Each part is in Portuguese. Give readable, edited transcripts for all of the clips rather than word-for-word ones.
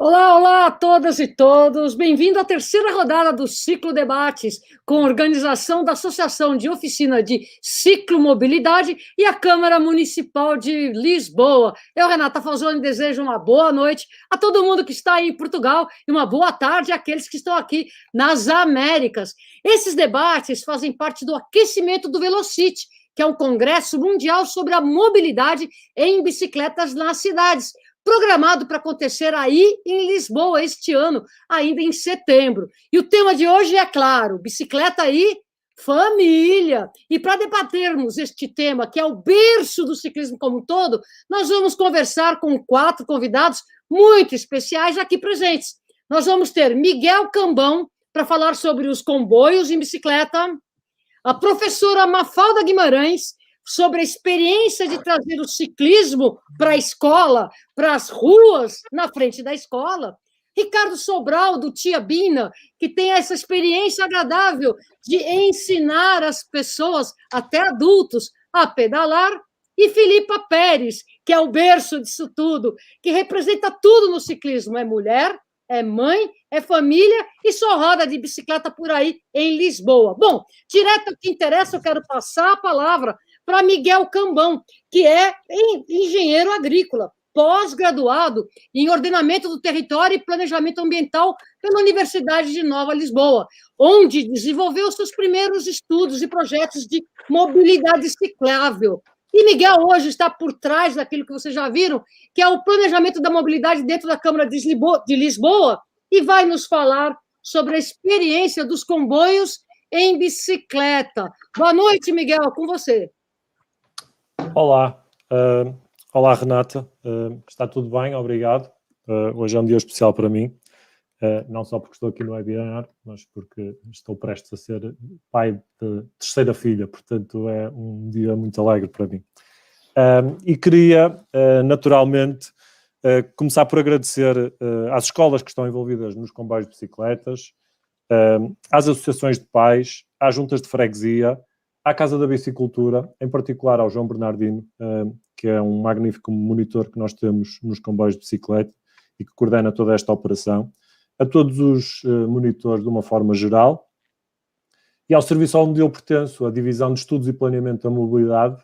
Olá, olá a todas e todos. Bem-vindo à terceira rodada do Ciclo Debates, com organização da Associação de Oficina de Ciclomobilidade e a Câmara Municipal de Lisboa. Eu, Renata Falzoni, desejo uma boa noite a todo mundo que está aí em Portugal e uma boa tarde àqueles que estão aqui nas Américas. Esses debates fazem parte do aquecimento do Velocity, que é um congresso mundial sobre a mobilidade em bicicletas nas cidades, programado para acontecer aí em Lisboa este ano, ainda em setembro. E o tema de hoje é, claro, bicicleta e família. E para debatermos este tema, que é o berço do ciclismo como um todo, nós vamos conversar com 4 convidados muito especiais aqui presentes. Nós vamos ter Miguel Cambão, para falar sobre os comboios em bicicleta, a professora Mafalda Guimarães, sobre a experiência de trazer o ciclismo para a escola, para as ruas, na frente da escola. Ricardo Sobral, do Tia Bina, que tem essa experiência agradável de ensinar as pessoas, até adultos, a pedalar. E Filipa Pérez, que é o berço disso tudo, que representa tudo no ciclismo. É mulher, é mãe, é família e só roda de bicicleta por aí em Lisboa. Bom, direto ao que interessa, eu quero passar a palavra para Miguel Cambão, que é engenheiro agrícola, pós-graduado em ordenamento do território e planejamento ambiental pela Universidade de Nova Lisboa, onde desenvolveu seus primeiros estudos e projetos de mobilidade ciclável, E Miguel hoje está por trás daquilo que vocês já viram, que é o planejamento da mobilidade dentro da Câmara de Lisboa, e vai nos falar sobre a experiência dos comboios em bicicleta. Boa noite, Miguel, com você. Olá, olá Renata, está tudo bem? Obrigado. Hoje é um dia especial para mim, não só porque estou aqui no webinar, mas porque estou prestes a ser pai de terceira filha, portanto é um dia muito alegre para mim. E queria, naturalmente, começar por agradecer às escolas que estão envolvidas nos comboios de bicicletas, às associações de pais, às juntas de freguesia, à Casa da Bicicultura, em particular ao João Bernardino, que é um magnífico monitor que nós temos nos comboios de bicicleta e que coordena toda esta operação, a todos os monitores de uma forma geral, e ao serviço onde eu pertenço, a Divisão de Estudos e Planeamento da Mobilidade,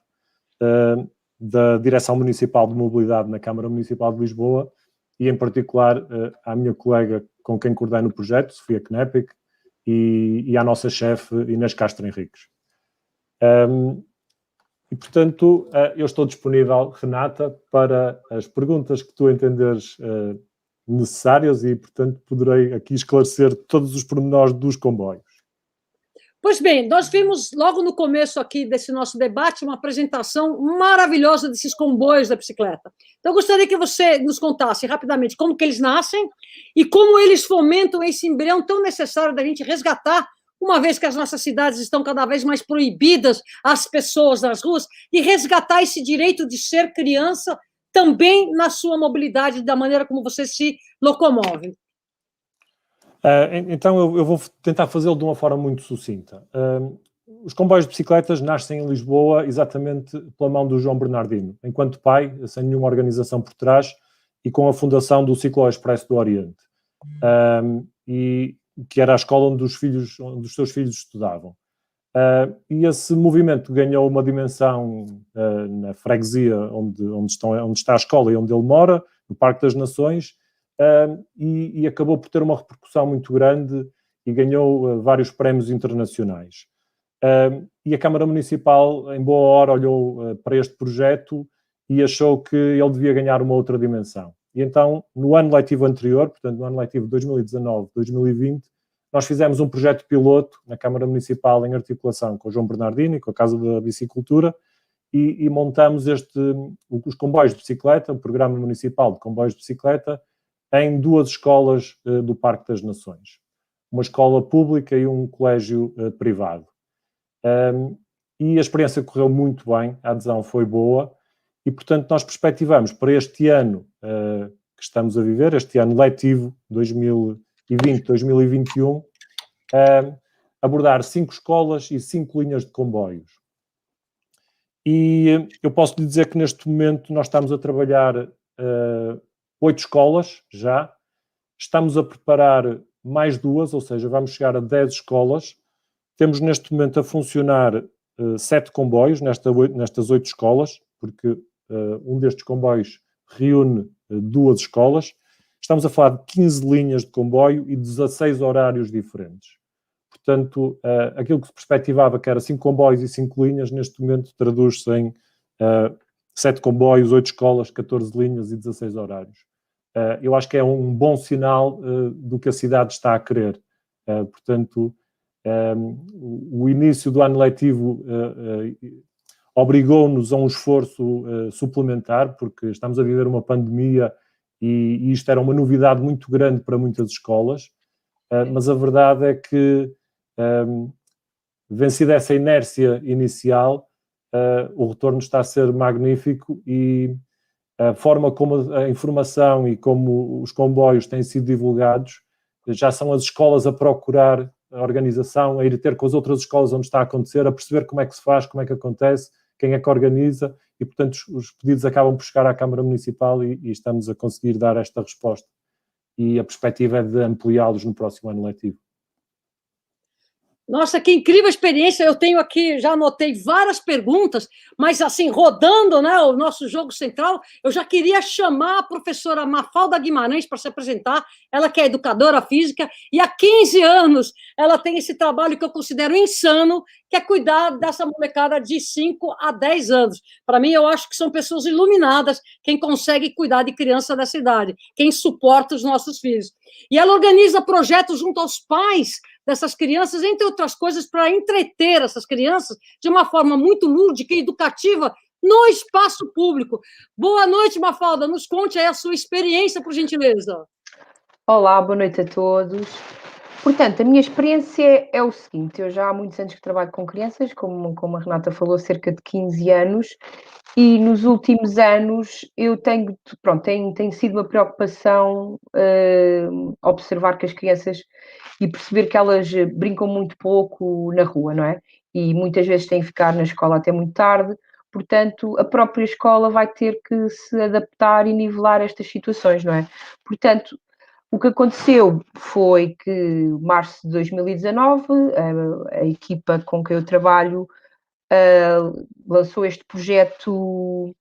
da Direção Municipal de Mobilidade na Câmara Municipal de Lisboa, e em particular à minha colega com quem coordeno o projeto, Sofia Knepik, e à nossa chefe Inês Castro Henriques. E, portanto, eu estou disponível, Renata, para as perguntas que tu entenderes necessárias e, portanto, poderei aqui esclarecer todos os pormenores dos comboios. Pois bem, nós vimos logo no começo aqui desse nosso debate uma apresentação maravilhosa desses comboios da bicicleta. Então, eu gostaria que você nos contasse rapidamente como que eles nascem e como eles fomentam esse embrião tão necessário da gente resgatar, uma vez que as nossas cidades estão cada vez mais proibidas às pessoas nas ruas, e resgatar esse direito de ser criança também na sua mobilidade, da maneira como você se locomove. Então, eu vou tentar fazê-lo de uma forma muito sucinta. Os comboios de bicicletas nascem em Lisboa exatamente pela mão do João Bernardino, enquanto pai, sem nenhuma organização por trás, e com a fundação do Ciclo Expresso do Oriente, e que era a escola onde os seus filhos estudavam. E esse movimento ganhou uma dimensão na freguesia onde está a escola e onde ele mora, no Parque das Nações, e acabou por ter uma repercussão muito grande e ganhou vários prémios internacionais. E a Câmara Municipal, em boa hora, olhou para este projeto e achou que ele devia ganhar uma outra dimensão. E então, no ano letivo anterior, portanto, no ano letivo 2019-2020, nós fizemos um projeto piloto na Câmara Municipal em articulação com o João Bernardino e com a Casa da Bicicultura, e montamos os comboios de bicicleta, o Programa Municipal de Comboios de Bicicleta, em duas escolas do Parque das Nações. Uma escola pública e um colégio privado. E a experiência correu muito bem, a adesão foi boa, e, portanto, nós perspectivamos para este ano que estamos a viver, este ano letivo 2020-2021, abordar 5 escolas e 5 linhas de comboios. E eu posso lhe dizer que neste momento nós estamos a trabalhar 8 escolas já, estamos a preparar mais 2, ou seja, vamos chegar a 10 escolas. Temos neste momento a funcionar 7 comboios nestas 8 escolas, porque um destes comboios reúne 2 escolas. Estamos a falar de 15 linhas de comboio e 16 horários diferentes. Portanto, aquilo que se perspectivava que era 5 comboios e 5 linhas, neste momento traduz-se em 7 comboios, 8 escolas, 14 linhas e 16 horários. Eu acho que é um bom sinal do que a cidade está a querer. Portanto, o início do ano letivo obrigou-nos a um esforço suplementar, porque estamos a viver uma pandemia e isto era uma novidade muito grande para muitas escolas, mas a verdade é que, vencida essa inércia inicial, o retorno está a ser magnífico, e a forma como a informação e como os comboios têm sido divulgados, já são as escolas a procurar a organização, a ir ter com as outras escolas onde está a acontecer, a perceber como é que se faz, como é que acontece, quem é que organiza, e, portanto, os pedidos acabam por chegar à Câmara Municipal e estamos a conseguir dar esta resposta. E a perspectiva é de ampliá-los no próximo ano letivo. Nossa, que incrível experiência! Eu tenho aqui, já anotei várias perguntas, mas assim, rodando, né, o nosso jogo central, eu já queria chamar a professora Mafalda Guimarães para se apresentar, ela que é educadora física, e há 15 anos ela tem esse trabalho que eu considero insano, que é cuidar dessa molecada de 5 a 10 anos. Para mim, eu acho que são pessoas iluminadas quem consegue cuidar de criança dessa idade, quem suporta os nossos filhos. E ela organiza projetos junto aos pais dessas crianças, entre outras coisas, para entreter essas crianças de uma forma muito lúdica e educativa no espaço público. Boa noite, Mafalda. Nos conte aí a sua experiência, por gentileza. Olá, boa noite a todos. Portanto, a minha experiência é o seguinte: eu já há muitos anos que trabalho com crianças, como a Renata falou, cerca de 15 anos, e nos últimos anos eu tenho, pronto, tem sido uma preocupação observar que as crianças e perceber que elas brincam muito pouco na rua, não é? E muitas vezes têm que ficar na escola até muito tarde, portanto, a própria escola vai ter que se adaptar e nivelar estas situações, não é? Portanto, o que aconteceu foi que, em março de 2019, a equipa com quem eu trabalho lançou este projeto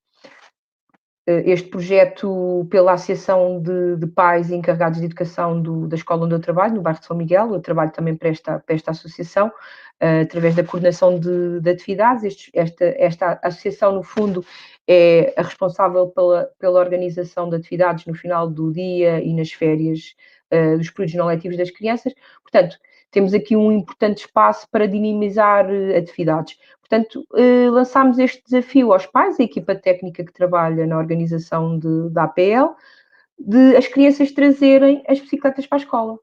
pela Associação de Pais Encarregados de Educação da escola onde eu trabalho, no bairro de São Miguel. Eu trabalho também para esta associação, através da coordenação de atividades. Esta associação, no fundo, é a responsável pela organização de atividades no final do dia e nas férias dos períodos não letivos das crianças. Portanto, temos aqui um importante espaço para dinamizar atividades. Portanto, lançámos este desafio aos pais, a equipa técnica que trabalha na organização da APL, de as crianças trazerem as bicicletas para a escola.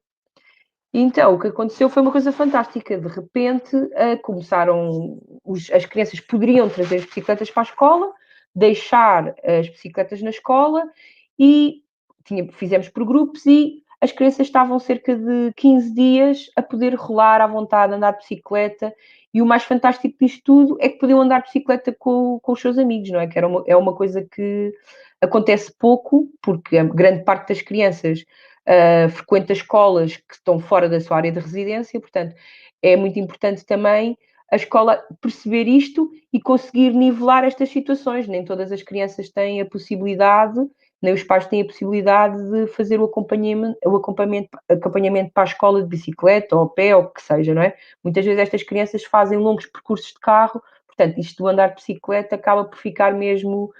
Então, o que aconteceu foi uma coisa fantástica. De repente, as crianças poderiam trazer as bicicletas para a escola, deixar as bicicletas na escola e fizemos por grupos e as crianças estavam cerca de 15 dias a poder rolar à vontade, andar de bicicleta. E o mais fantástico disto tudo é que podiam andar de bicicleta com os seus amigos, não é? Que é uma coisa que acontece pouco, porque a grande parte das crianças frequenta escolas que estão fora da sua área de residência, portanto, é muito importante também a escola perceber isto e conseguir nivelar estas situações. Nem todas as crianças têm a possibilidade, nem os pais têm a possibilidade de fazer o acompanhamento para a escola de bicicleta ou a pé, ou o que seja, não é? Muitas vezes estas crianças fazem longos percursos de carro, portanto, isto do andar de bicicleta acaba por ficar mesmo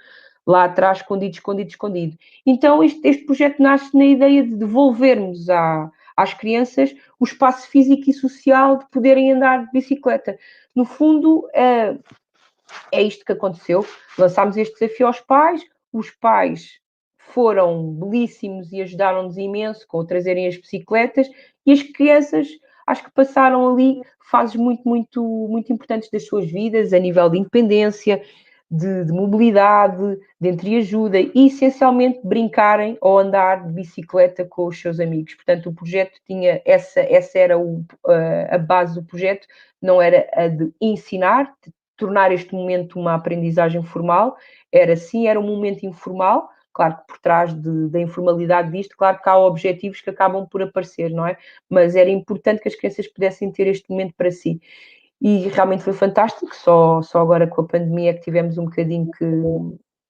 lá atrás, escondido. Então, este projeto nasce na ideia de devolvermos às crianças o espaço físico e social de poderem andar de bicicleta. No fundo, é isto que aconteceu. Lançámos este desafio aos pais, os pais foram belíssimos e ajudaram-nos imenso com trazerem as bicicletas, e as crianças acho que passaram ali fases muito importantes das suas vidas, a nível de independência, de mobilidade, de entreajuda e, essencialmente, brincarem ou andar de bicicleta com os seus amigos. Portanto, o projeto tinha essa era a base do projeto, não era a de ensinar, de tornar este momento uma aprendizagem formal, era um momento informal. Claro que por trás da informalidade disto, claro que há objetivos que acabam por aparecer, não é? Mas era importante que as crianças pudessem ter este momento para si. E realmente foi fantástico, só agora com a pandemia é que tivemos um bocadinho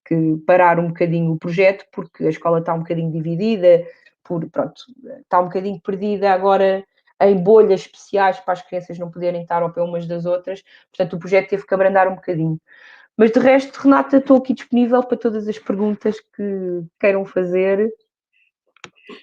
que parar um bocadinho o projeto, porque a escola está um bocadinho dividida, está um bocadinho perdida agora em bolhas especiais para as crianças não poderem estar ao pé umas das outras, portanto o projeto teve que abrandar um bocadinho. Mas de resto, Renata, estou aqui disponível para todas as perguntas que queiram fazer.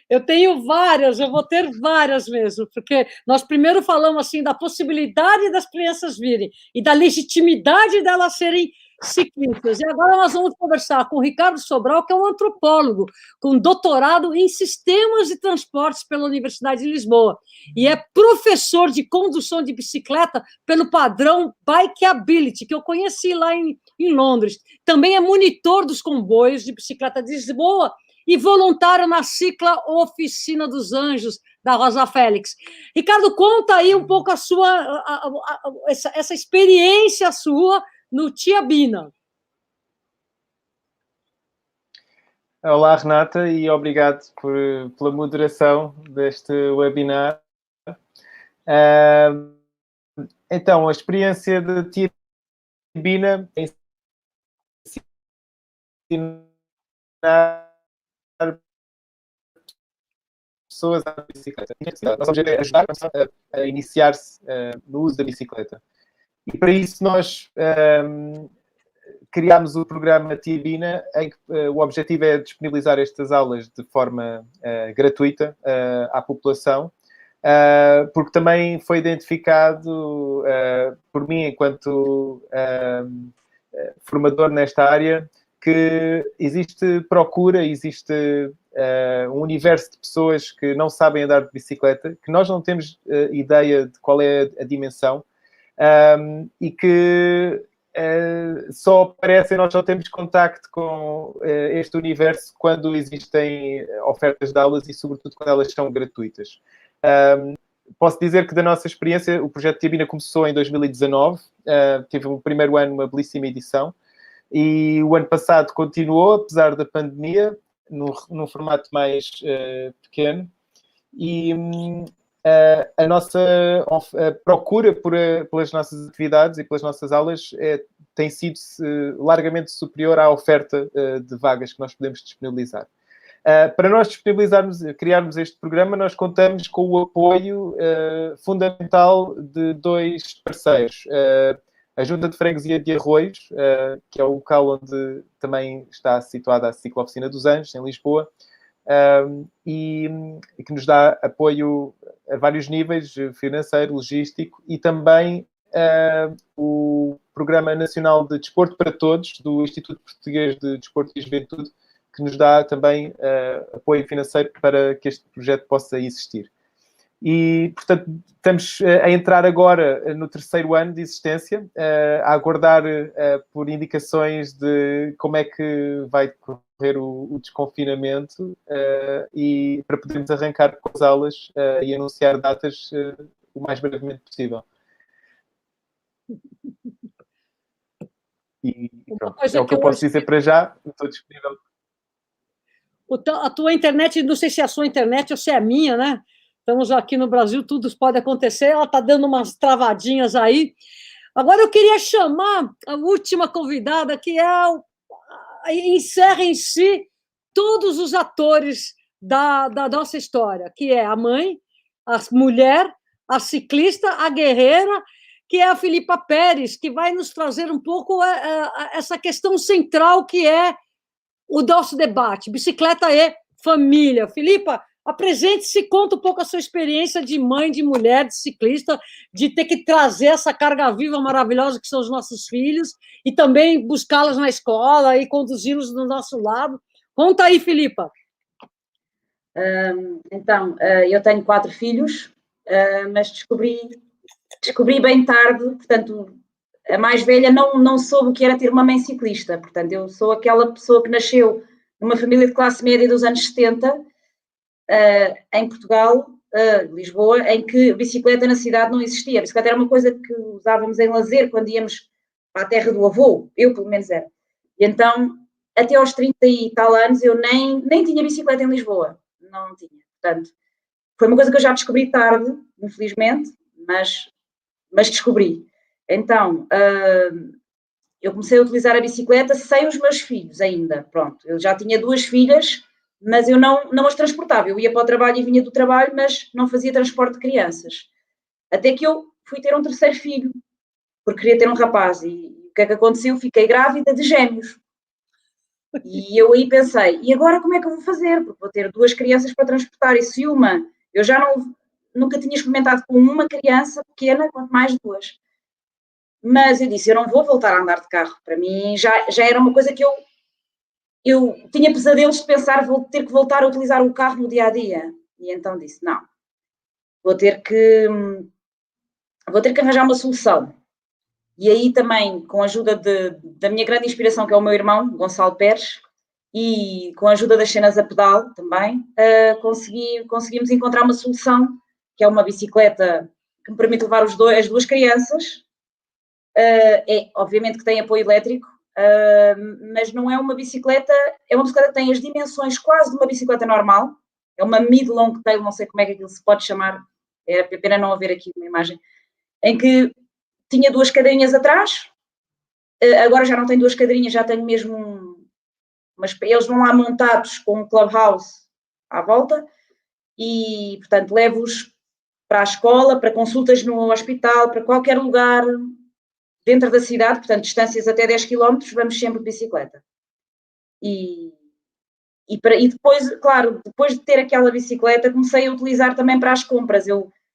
Eu tenho várias, eu vou ter várias mesmo, porque nós primeiro falamos assim da possibilidade das crianças virem e da legitimidade delas serem ciclistas. E agora nós vamos conversar com o Ricardo Sobral, que é um antropólogo com doutorado em sistemas de transportes pela Universidade de Lisboa e é professor de condução de bicicleta pelo padrão Bikeability, que eu conheci lá em Londres. Também é monitor dos comboios de bicicleta de Lisboa e voluntário na Cicla Oficina dos Anjos, da Rosa Félix. Ricardo, conta aí um pouco essa experiência sua no Tia Bina. Olá, Renata, e obrigado pela moderação deste webinar. Então, a experiência de Tia Bina em ensinar pessoas a bicicleta. Nosso objetivo é ajudar a iniciar-se no uso da bicicleta. E para isso nós criámos o programa Tia Bina, em que o objetivo é disponibilizar estas aulas de forma gratuita à população, porque também foi identificado por mim, enquanto formador nesta área, que existe procura, existe um universo de pessoas que não sabem andar de bicicleta, que nós não temos ideia de qual é a dimensão, e que só aparecem, nós só temos contacto com este universo quando existem ofertas de aulas e, sobretudo, quando elas são gratuitas. Posso dizer que, da nossa experiência, o projeto Tia Bina começou em 2019, teve o primeiro ano uma belíssima edição, e o ano passado continuou, apesar da pandemia, num formato mais pequeno, e a nossa procura pelas nossas atividades e pelas nossas aulas tem sido largamente superior à oferta de vagas que nós podemos disponibilizar. Para nós criarmos este programa, nós contamos com o apoio fundamental de dois parceiros. A Junta de Freguesia de Arroios, que é o local onde também está situada a Ciclooficina dos Anjos, em Lisboa, e que nos dá apoio a vários níveis, financeiro, logístico, e também o Programa Nacional de Desporto para Todos, do Instituto Português de Desporto e Juventude, que nos dá também apoio financeiro para que este projeto possa existir. E, portanto, estamos a entrar agora no terceiro ano de existência, a aguardar por indicações de como é que vai decorrer o desconfinamento, e para podermos arrancar com as aulas e anunciar datas o mais brevemente possível. E pronto, é o que eu posso dizer para já. Estou disponível. A tua internet, não sei se é a sua internet ou se é a minha, né? Estamos aqui no Brasil, tudo pode acontecer. Ela está dando umas travadinhas aí. Agora eu queria chamar a última convidada, que encerra em si todos os atores da nossa história, que é a mãe, a mulher, a ciclista, a guerreira, que é a Filipa Pérez, que vai nos trazer um pouco essa questão central que é o nosso debate, bicicleta e família. Filipa, apresente-se, conta um pouco a sua experiência de mãe, de mulher, de ciclista, de ter que trazer essa carga viva maravilhosa que são os nossos filhos e também buscá-los na escola e conduzi-los do nosso lado. Conta aí, Filipa. Então, eu tenho 4 filhos, mas descobri bem tarde, portanto, a mais velha não soube o que era ter uma mãe ciclista, portanto, eu sou aquela pessoa que nasceu numa família de classe média dos anos 70, em Portugal, Lisboa, em que bicicleta na cidade não existia. A bicicleta era uma coisa que usávamos em lazer quando íamos para a terra do avô, eu pelo menos era. E então, até aos 30 e tal anos, eu nem tinha bicicleta em Lisboa, não tinha. Portanto, foi uma coisa que eu já descobri tarde, infelizmente, mas descobri. Então, eu comecei a utilizar a bicicleta sem os meus filhos ainda, pronto. Eu já tinha 2 filhas, mas eu não as transportava. Eu ia para o trabalho e vinha do trabalho, mas não fazia transporte de crianças. Até que eu fui ter um terceiro filho, porque queria ter um rapaz. E o que é que aconteceu? Fiquei grávida de gêmeos. E eu aí pensei, e agora como é que eu vou fazer? Porque vou ter 2 crianças para transportar, e se uma, eu já nunca tinha experimentado com uma criança pequena, quanto mais 2. Mas eu disse, eu não vou voltar a andar de carro. Para mim já era uma coisa que eu tinha pesadelos de pensar, vou ter que voltar a utilizar o carro no dia-a-dia. E então disse, não, vou ter que arranjar uma solução. E aí também, com a ajuda da minha grande inspiração, que é o meu irmão, Gonçalo Pérez, e com a ajuda das cenas a pedal também, conseguimos encontrar uma solução, que é uma bicicleta que me permite levar as 2 crianças. Obviamente que tem apoio elétrico, mas não é uma bicicleta, é uma bicicleta que tem as dimensões quase de uma bicicleta normal, é uma mid-long tail, não sei como é que aquilo se pode chamar, é pena não haver aqui uma imagem, em que tinha 2 cadeirinhas atrás, agora já não tenho 2 cadeirinhas, já tenho mesmo mas eles vão lá montados com um clubhouse à volta e, portanto, levo-os para a escola, para consultas no hospital, para qualquer lugar dentro da cidade, portanto, distâncias até 10 km, vamos sempre de bicicleta. E depois, claro, depois de ter aquela bicicleta, comecei a utilizar também para as compras.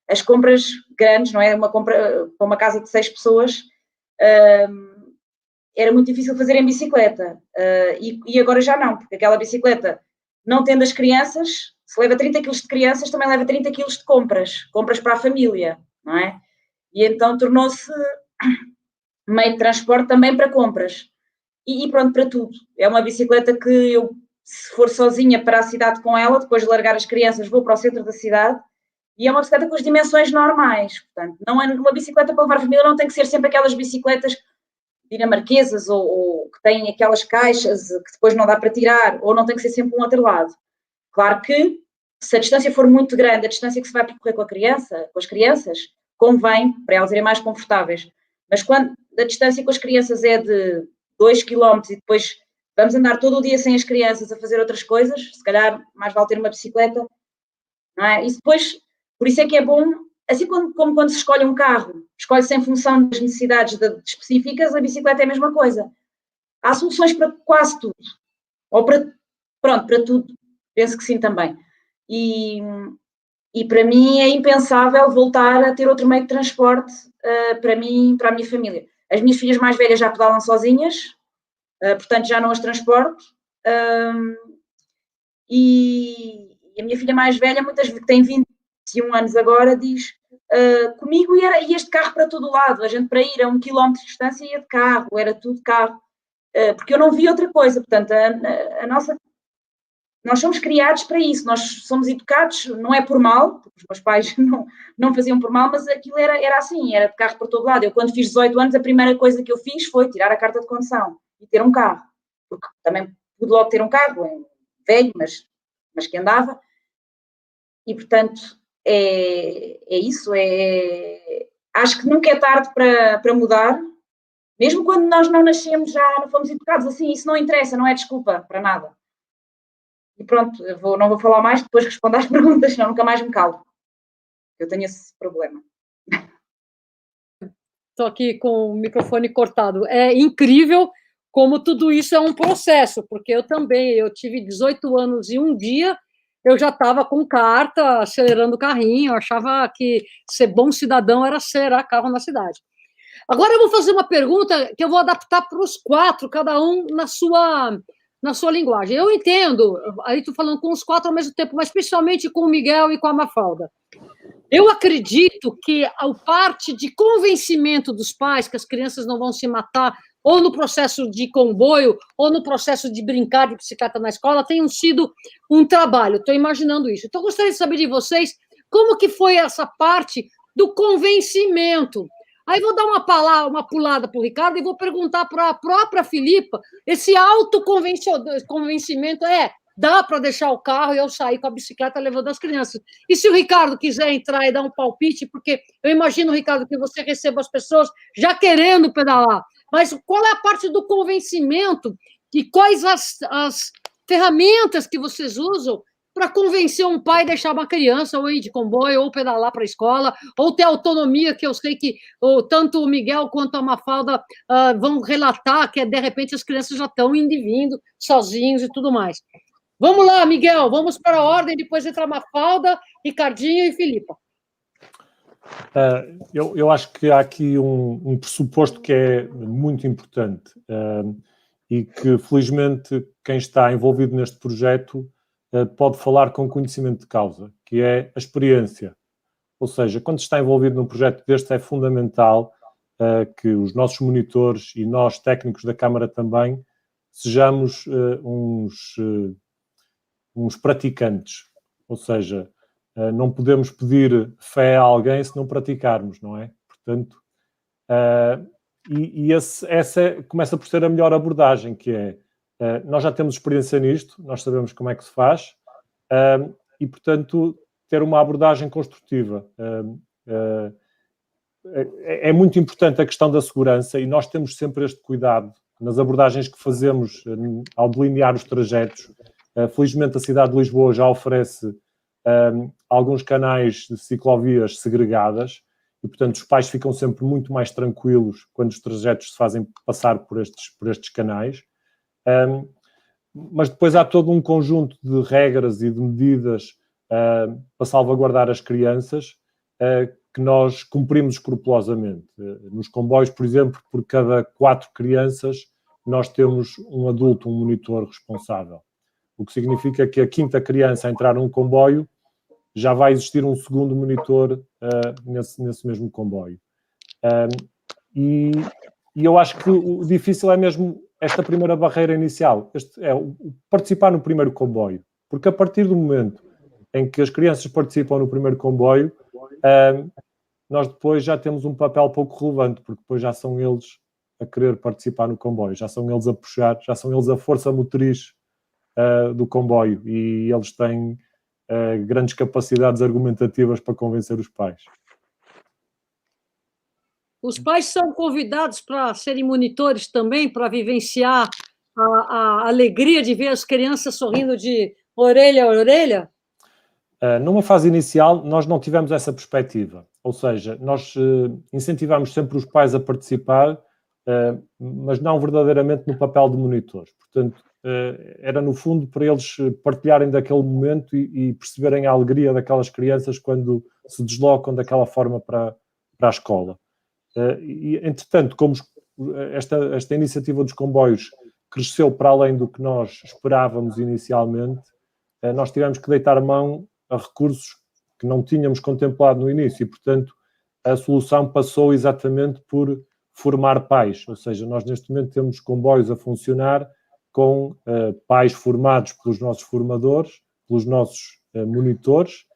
As compras grandes, não é? Uma compra para uma casa de 6 pessoas, era muito difícil fazer em bicicleta. E agora já não, porque aquela bicicleta, não tendo as crianças, se leva 30 kg de crianças, também leva 30 kg de compras para a família, não é? E então tornou-se meio de transporte também para compras. E pronto, para tudo. É uma bicicleta que eu, se for sozinha para a cidade com ela, depois de largar as crianças, vou para o centro da cidade, e é uma bicicleta com as dimensões normais. Portanto, não é uma bicicleta para levar a família, não tem que ser sempre aquelas bicicletas dinamarquesas ou que têm aquelas caixas que depois não dá para tirar, ou não tem que ser sempre um atrelado. Claro que, se a distância for muito grande, a distância que se vai percorrer com as crianças, convém para elas irem mais confortáveis. Mas quando a distância com as crianças é de 2 km e depois vamos andar todo o dia sem as crianças a fazer outras coisas, se calhar mais vale ter uma bicicleta, não é? E depois, por isso é que é bom, assim como quando se escolhe um carro, escolhe-se em função das necessidades específicas, a bicicleta é a mesma coisa. Há soluções para quase tudo, ou para tudo, penso que sim também. E para mim é impensável voltar a ter outro meio de transporte para mim, para a minha família. As minhas filhas mais velhas já pedalam sozinhas, portanto já não as transporto. E a minha filha mais velha, muitas vezes, que tem 21 anos agora, diz comigo ia este carro para todo lado, a gente para ir a 1 km de distância ia de carro, era tudo carro, porque eu não vi outra coisa. Portanto, nós somos criados para isso, nós somos educados, não é por mal, porque os meus pais não faziam por mal, mas aquilo era assim, era de carro por todo lado. Eu, quando fiz 18 anos, a primeira coisa que eu fiz foi tirar a carta de condução e ter um carro, porque também pude logo ter um carro, velho, mas que andava, e portanto é isso, acho que nunca é tarde para mudar, mesmo quando nós não nascemos, já não fomos educados assim, isso não interessa, não é desculpa para nada. E pronto, não vou falar mais, depois respondo às perguntas, senão nunca mais me calo. Eu tenho esse problema. Estou aqui com o microfone cortado. É incrível como tudo isso é um processo, porque eu tive 18 anos e um dia eu já estava com carta, acelerando o carrinho, eu achava que ser bom cidadão era acelerar carro na cidade. Agora eu vou fazer uma pergunta que eu vou adaptar para os 4, cada um na sua linguagem. Eu entendo, aí estou falando com os 4 ao mesmo tempo, mas especialmente com o Miguel e com a Mafalda. Eu acredito que a parte de convencimento dos pais que as crianças não vão se matar, ou no processo de comboio, ou no processo de brincar de bicicleta na escola, tenham sido um trabalho. Estou imaginando isso. Então, gostaria de saber de vocês como que foi essa parte do convencimento. Aí vou dar uma pulada para o Ricardo e vou perguntar para a própria Filipa, esse autoconvencimento dá para deixar o carro e eu sair com a bicicleta levando as crianças. E se o Ricardo quiser entrar e dar um palpite, porque eu imagino, Ricardo, que você receba as pessoas já querendo pedalar, mas qual é a parte do convencimento e quais as ferramentas que vocês usam para convencer um pai a deixar uma criança ou ir de comboio, ou pedalar para a escola, ou ter autonomia, que eu sei que tanto o Miguel quanto a Mafalda vão relatar que, de repente, as crianças já estão indo e vindo sozinhos e tudo mais. Vamos lá, Miguel, vamos para a ordem, depois entra a Mafalda, Ricardinho e Filipa. Eu acho que há aqui um pressuposto que é muito importante e que, felizmente, quem está envolvido neste projeto pode falar com conhecimento de causa, que é a experiência. Ou seja, quando se está envolvido num projeto deste, é fundamental que os nossos monitores e nós, técnicos da Câmara também, sejamos uns praticantes. Ou seja, não podemos pedir fé a alguém se não praticarmos, não é? Portanto, essa começa por ser a melhor abordagem, que é nós já temos experiência nisto, nós sabemos como é que se faz e, portanto, ter uma abordagem construtiva. é muito importante a questão da segurança e nós temos sempre este cuidado nas abordagens que fazemos ao delinear os trajetos. Felizmente a cidade de Lisboa já oferece alguns canais de ciclovias segregadas e, portanto, os pais ficam sempre muito mais tranquilos quando os trajetos se fazem passar por estes canais. Mas depois há todo um conjunto de regras e de medidas para salvaguardar as crianças que nós cumprimos escrupulosamente. Nos comboios, por exemplo, por cada 4 crianças, nós temos um adulto, um monitor responsável. O que significa que a 5ª criança a entrar num comboio, já vai existir um segundo monitor nesse mesmo comboio. E eu acho que o difícil é mesmo esta primeira barreira inicial, o participar no primeiro comboio. Porque a partir do momento em que as crianças participam no primeiro comboio, nós depois já temos um papel pouco relevante, porque depois já são eles a querer participar no comboio, já são eles a puxar, já são eles a força motriz do comboio e eles têm grandes capacidades argumentativas para convencer os pais. Os pais são convidados para serem monitores também, para vivenciar a alegria de ver as crianças sorrindo de orelha a orelha? Numa fase inicial, nós não tivemos essa perspectiva. Ou seja, nós incentivamos sempre os pais a participar, mas não verdadeiramente no papel de monitores. Portanto, era no fundo para eles partilharem daquele momento e perceberem a alegria daquelas crianças quando se deslocam daquela forma para a escola. E, entretanto, como esta iniciativa dos comboios cresceu para além do que nós esperávamos inicialmente, nós tivemos que deitar mão a recursos que não tínhamos contemplado no início e, portanto, a solução passou exatamente por formar pais. Ou seja, nós neste momento temos comboios a funcionar com pais formados pelos nossos formadores, pelos nossos monitores,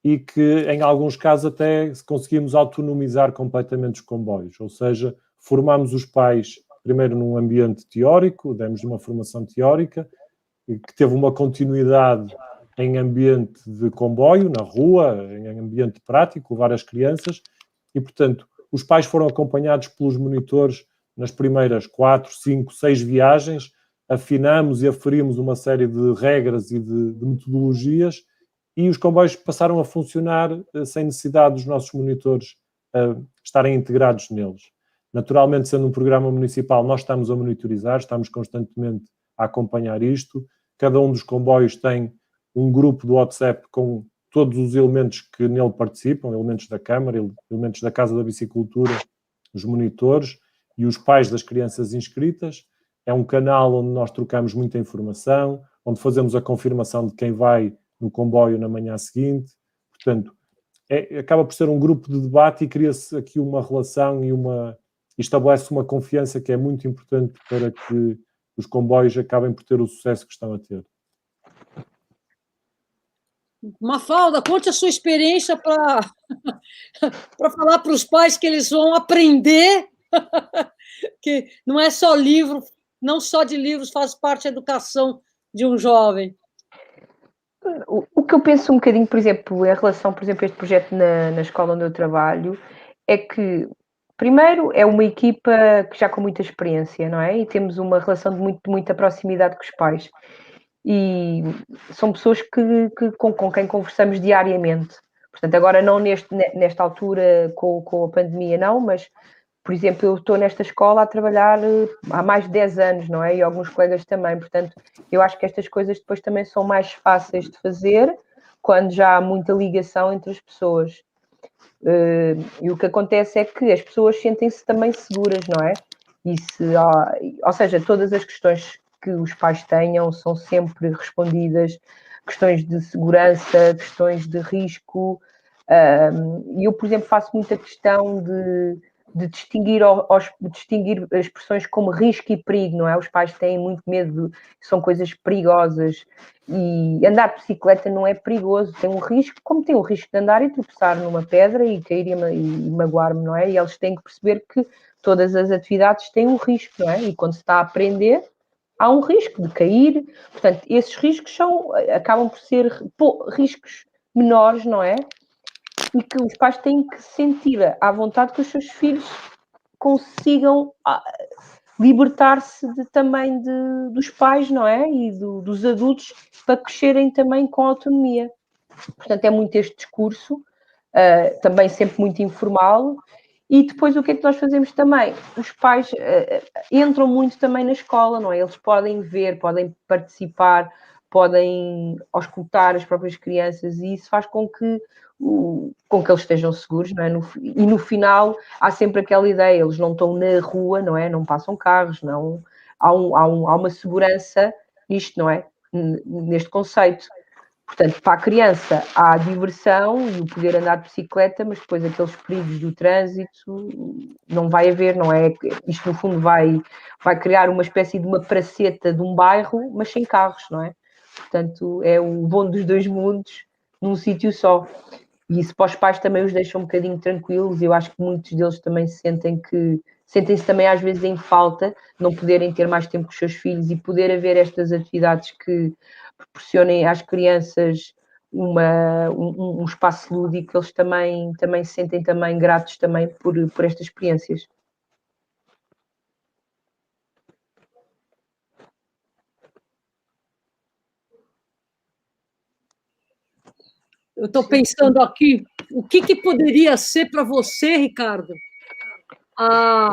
e que, em alguns casos, até conseguimos autonomizar completamente os comboios. Ou seja, formamos os pais primeiro num ambiente teórico, demos uma formação teórica, que teve uma continuidade em ambiente de comboio, na rua, em ambiente prático, levar as crianças, e, portanto, os pais foram acompanhados pelos monitores nas primeiras 4, 5, 6 viagens, afinamos e aferimos uma série de regras e de metodologias, e os comboios passaram a funcionar sem necessidade dos nossos monitores estarem integrados neles. Naturalmente, sendo um programa municipal, nós estamos a monitorizar, estamos constantemente a acompanhar isto. Cada um dos comboios tem um grupo do WhatsApp com todos os elementos que nele participam, elementos da Câmara, elementos da Casa da Bicicultura, os monitores e os pais das crianças inscritas. É um canal onde nós trocamos muita informação, onde fazemos a confirmação de quem vai no comboio na manhã seguinte. Portanto, acaba por ser um grupo de debate e cria-se aqui uma relação e estabelece uma confiança que é muito importante para que os comboios acabem por ter o sucesso que estão a ter. Mafalda, conte a sua experiência para falar para os pais que eles vão aprender que não é só livro, não só de livros faz parte da educação de um jovem. O que eu penso um bocadinho, por exemplo, em relação, por exemplo, a este projeto na escola onde eu trabalho, é que, primeiro, é uma equipa que já com muita experiência, não é? E temos uma relação de muita proximidade com os pais. E são pessoas com quem conversamos diariamente. Portanto, agora não nesta altura com a pandemia, não, mas, por exemplo, eu estou nesta escola a trabalhar há mais de 10 anos, não é? E alguns colegas também. Portanto, eu acho que estas coisas depois também são mais fáceis de fazer quando já há muita ligação entre as pessoas. E o que acontece é que as pessoas sentem-se também seguras, não é? Ou seja, todas as questões que os pais tenham são sempre respondidas, questões de segurança, questões de risco. E eu, por exemplo, faço muita questão de distinguir as expressões como risco e perigo, não é? Os pais têm muito medo, são coisas perigosas. E andar de bicicleta não é perigoso, tem um risco, como tem o risco de andar e tropeçar numa pedra e cair e magoar-me, não é? E eles têm que perceber que todas as atividades têm um risco, não é? E quando se está a aprender, há um risco de cair. Portanto, esses riscos acabam por ser riscos menores, não é? e que os pais têm que se sentir à vontade que os seus filhos consigam libertar-se também dos pais, não é? E dos adultos para crescerem também com autonomia. Portanto, é muito este discurso, também sempre muito informal. E depois o que é que nós fazemos também? Os pais entram muito também na escola, não é? Eles podem ver, podem participar, podem auscultar as próprias crianças e isso faz com que eles estejam seguros, não é? E no final há sempre aquela ideia, eles não estão na rua, não é? Não passam carros, não. Há uma segurança nisto, não é? Neste conceito. Portanto, para a criança há a diversão e o poder andar de bicicleta, mas depois aqueles perigos do trânsito não vai haver, não é? Isto no fundo vai criar uma espécie de uma praceta de um bairro, mas sem carros, não é? Portanto, é o bom dos dois mundos num sítio só. E isso para os pais também os deixa um bocadinho tranquilos. Eu acho que muitos deles também sentem-se também às vezes em falta de não poderem ter mais tempo com os seus filhos e poder haver estas atividades que proporcionem às crianças um espaço lúdico. Eles também se sentem também gratos também por estas experiências. Eu estou pensando aqui, o que poderia ser para você, Ricardo? A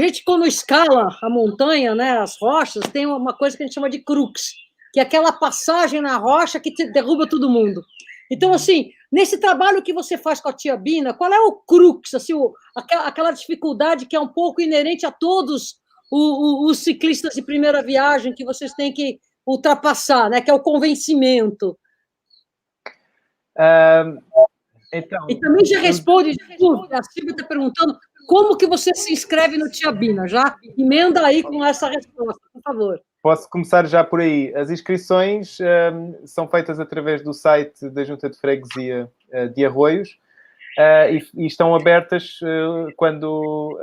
gente, quando escala a montanha, né, as rochas, tem uma coisa que a gente chama de crux, que é aquela passagem na rocha que derruba todo mundo. Então, assim, nesse trabalho que você faz com a tia Bina, qual é o crux, assim, aquela dificuldade que é um pouco inerente a todos os ciclistas de primeira viagem que vocês têm que ultrapassar, né, que é o convencimento? Então, e também já responde, a Silvia está perguntando como que você se inscreve no Tia Bina, já emenda aí com essa resposta, por favor. Posso começar já por aí. As inscrições são feitas através do site da Junta de Freguesia de Arroios e estão abertas quando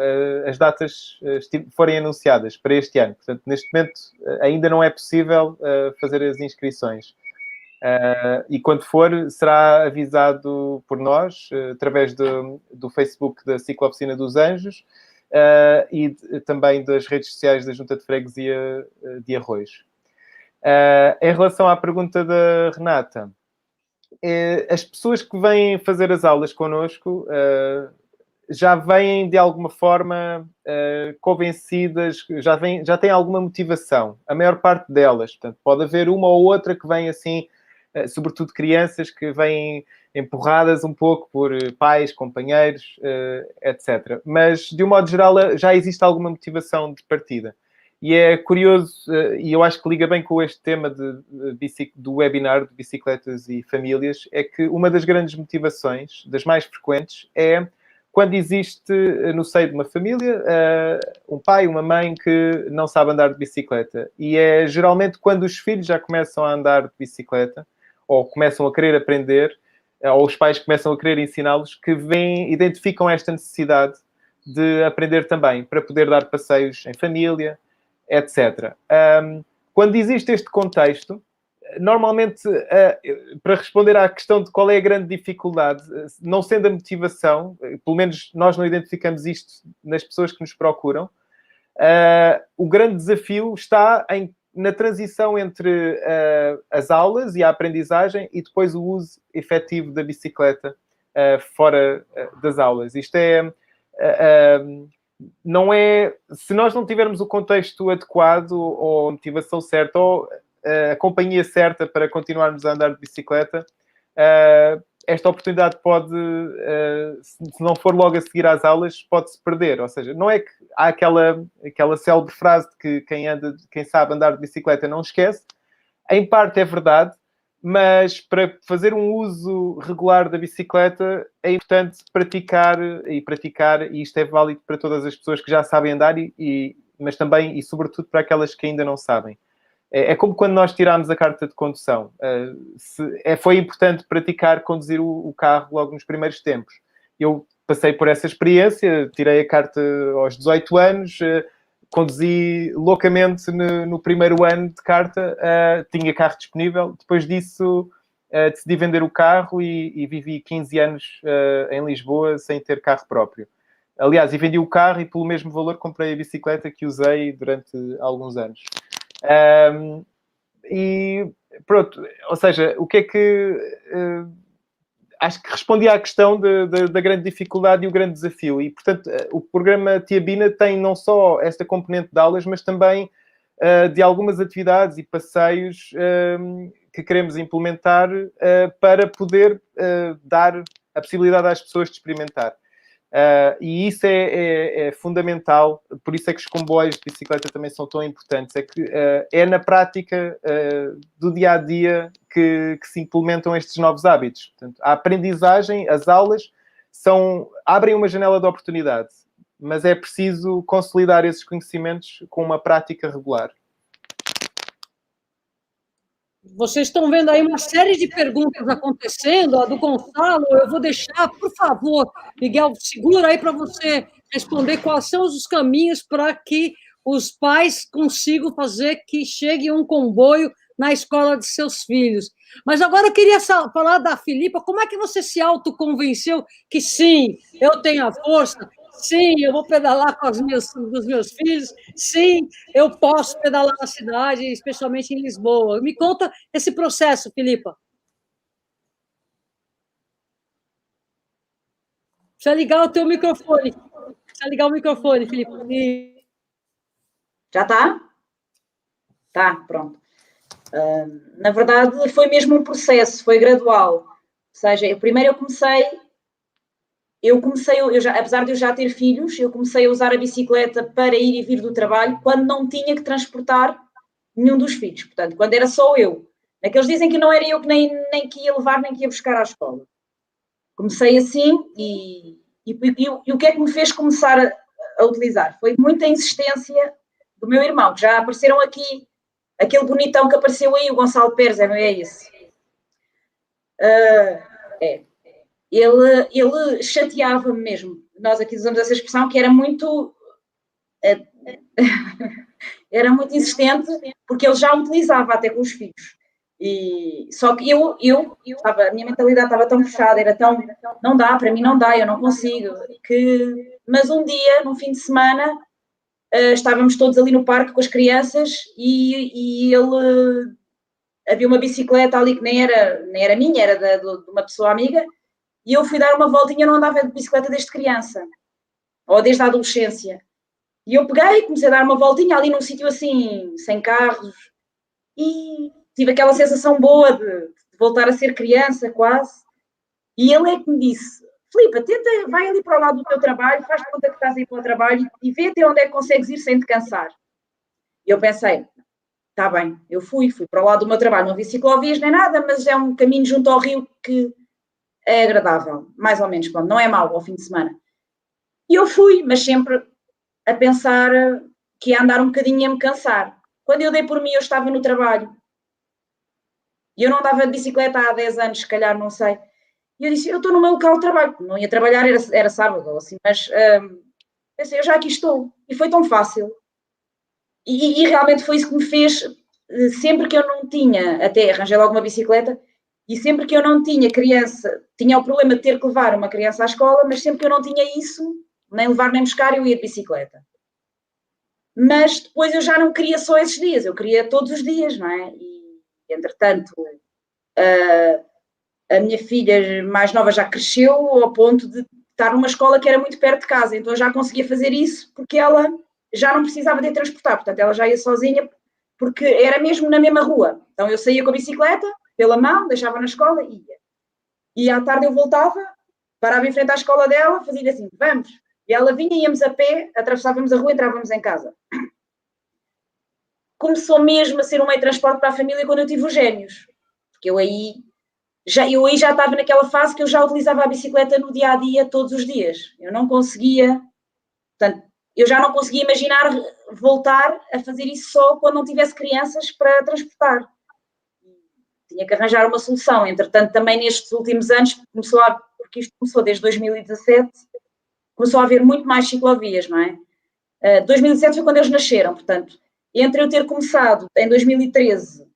as datas forem anunciadas para este ano. Portanto, neste momento ainda não é possível fazer as inscrições. E quando for, será avisado por nós, através do Facebook da Ciclooficina dos Anjos e também das redes sociais da Junta de Freguesia de Arroios. Em relação à pergunta da Renata, as pessoas que vêm fazer as aulas connosco já vêm, de alguma forma, convencidas, já têm alguma motivação. A maior parte delas. Portanto, pode haver uma ou outra que vem assim, sobretudo crianças que vêm empurradas um pouco por pais, companheiros, etc. Mas, de um modo geral, já existe alguma motivação de partida. E é curioso, e eu acho que liga bem com este tema do webinar de bicicletas e famílias, é que uma das grandes motivações, das mais frequentes, é quando existe no seio de uma família um pai, uma mãe que não sabe andar de bicicleta. E é geralmente quando os filhos já começam a andar de bicicleta, ou começam a querer aprender, ou os pais começam a querer ensiná-los, que identificam esta necessidade de aprender também, para poder dar passeios em família, etc. Quando existe este contexto, normalmente, para responder à questão de qual é a grande dificuldade, não sendo a motivação, pelo menos nós não identificamos isto nas pessoas que nos procuram, o grande desafio está na transição entre as aulas e a aprendizagem e depois o uso efetivo da bicicleta fora das aulas. Isto não é... Se nós não tivermos o contexto adequado ou a motivação certa ou a companhia certa para continuarmos a andar de bicicleta, esta oportunidade pode, se não for logo a seguir às aulas, pode-se perder. Ou seja, não é que há aquela célebre frase de que quem sabe andar de bicicleta não esquece. Em parte é verdade, mas para fazer um uso regular da bicicleta é importante praticar, e isto é válido para todas as pessoas que já sabem andar, mas também e sobretudo para aquelas que ainda não sabem. É como quando nós tirámos a carta de condução. Foi importante praticar conduzir o carro logo nos primeiros tempos. Eu passei por essa experiência, tirei a carta aos 18 anos, conduzi loucamente no primeiro ano de carta, tinha carro disponível. Depois disso, decidi vender o carro e vivi 15 anos em Lisboa sem ter carro próprio. Aliás, e vendi o carro e pelo mesmo valor comprei a bicicleta que usei durante alguns anos. E pronto, ou seja, o que é que... acho que respondi à questão da grande dificuldade e o grande desafio. E, portanto, o programa Tia Bina tem não só esta componente de aulas, mas também de algumas atividades e passeios que queremos implementar para poder dar a possibilidade às pessoas de experimentar. E isso é fundamental, por isso é que os comboios de bicicleta também são tão importantes, é que é na prática do dia-a-dia que se implementam estes novos hábitos. Portanto, a aprendizagem, as aulas, abrem uma janela de oportunidade, mas é preciso consolidar esses conhecimentos com uma prática regular. Vocês estão vendo aí uma série de perguntas acontecendo, a do Gonçalo, eu vou deixar, por favor, Miguel, segura aí para você responder quais são os caminhos para que os pais consigam fazer que chegue um comboio na escola de seus filhos. Mas agora eu queria falar da Filipa, como é que você se autoconvenceu que sim, eu tenho a força, sim, eu vou pedalar com os meus filhos, sim, eu posso pedalar na cidade, especialmente em Lisboa. Me conta esse processo, Filipa. Precisa ligar o teu microfone. Precisa ligar o microfone, Filipa. Já está? Tá, pronto. Na verdade, foi mesmo um processo, foi gradual. Ou seja, primeiro apesar de eu já ter filhos, eu comecei a usar a bicicleta para ir e vir do trabalho quando não tinha que transportar nenhum dos filhos. Portanto, quando era só eu. Naqueles dizem que não era eu que nem que ia levar, nem que ia buscar à escola. Comecei assim e o que é que me fez começar a utilizar? Foi muita insistência do meu irmão, que já apareceram aqui, aquele bonitão que apareceu aí, o Gonçalo Pérez, não é esse? Ele chateava-me mesmo. Nós aqui usamos essa expressão, que era muito insistente, porque ele já utilizava até com os filhos. Só que a minha mentalidade estava tão fechada, era tão, não dá, para mim não dá, eu não consigo. Mas um dia, num fim de semana, estávamos todos ali no parque com as crianças e ele... havia uma bicicleta ali que nem era minha, era de uma pessoa amiga, e eu fui dar uma voltinha, eu não andava de bicicleta desde criança, ou desde a adolescência. E eu peguei, comecei a dar uma voltinha ali num sítio assim, sem carros, e tive aquela sensação boa de voltar a ser criança, quase. E ele é que me disse, Filipa, vai ali para o lado do teu trabalho, faz conta que estás aí para o trabalho e vê até onde é que consegues ir sem te cansar. E eu pensei, está bem, eu fui para o lado do meu trabalho, não vi ciclovias nem nada, mas é um caminho junto ao rio que é agradável, mais ou menos, quando não é mau ao fim de semana. E eu fui, mas sempre a pensar que ia andar um bocadinho e ia me cansar. Quando eu dei por mim, eu estava no trabalho. E eu não andava de bicicleta há 10 anos, se calhar, não sei. E eu disse, eu estou no meu local de trabalho. Não ia trabalhar, era sábado ou assim, mas pensei, eu já aqui estou. E foi tão fácil. E realmente foi isso que me fez, sempre que eu não tinha, até arranjei logo uma bicicleta, e sempre que eu não tinha criança, tinha o problema de ter que levar uma criança à escola, mas sempre que eu não tinha isso, nem levar nem buscar, eu ia de bicicleta. Mas depois eu já não queria só esses dias, eu queria todos os dias, não é? E, entretanto, a minha filha mais nova já cresceu ao ponto de estar numa escola que era muito perto de casa, então eu já conseguia fazer isso porque ela já não precisava de transportar, portanto ela já ia sozinha porque era mesmo na mesma rua. Então eu saía com a bicicleta, pela mão, deixava na escola e ia. E à tarde eu voltava, parava em frente à escola dela, fazia assim, vamos. E ela vinha, íamos a pé, atravessávamos a rua e entrávamos em casa. Começou mesmo a ser um meio de transporte para a família quando eu tive os gêmeos. Porque eu aí já estava naquela fase que eu já utilizava a bicicleta no dia-a-dia, todos os dias. Eu não conseguia, portanto, eu já não conseguia imaginar voltar a fazer isso só quando não tivesse crianças para transportar. Tinha que arranjar uma solução. Entretanto, também nestes últimos anos, porque isto começou desde 2017, começou a haver muito mais ciclovias, não é? 2017 foi quando eles nasceram, portanto, entre eu ter começado em 2013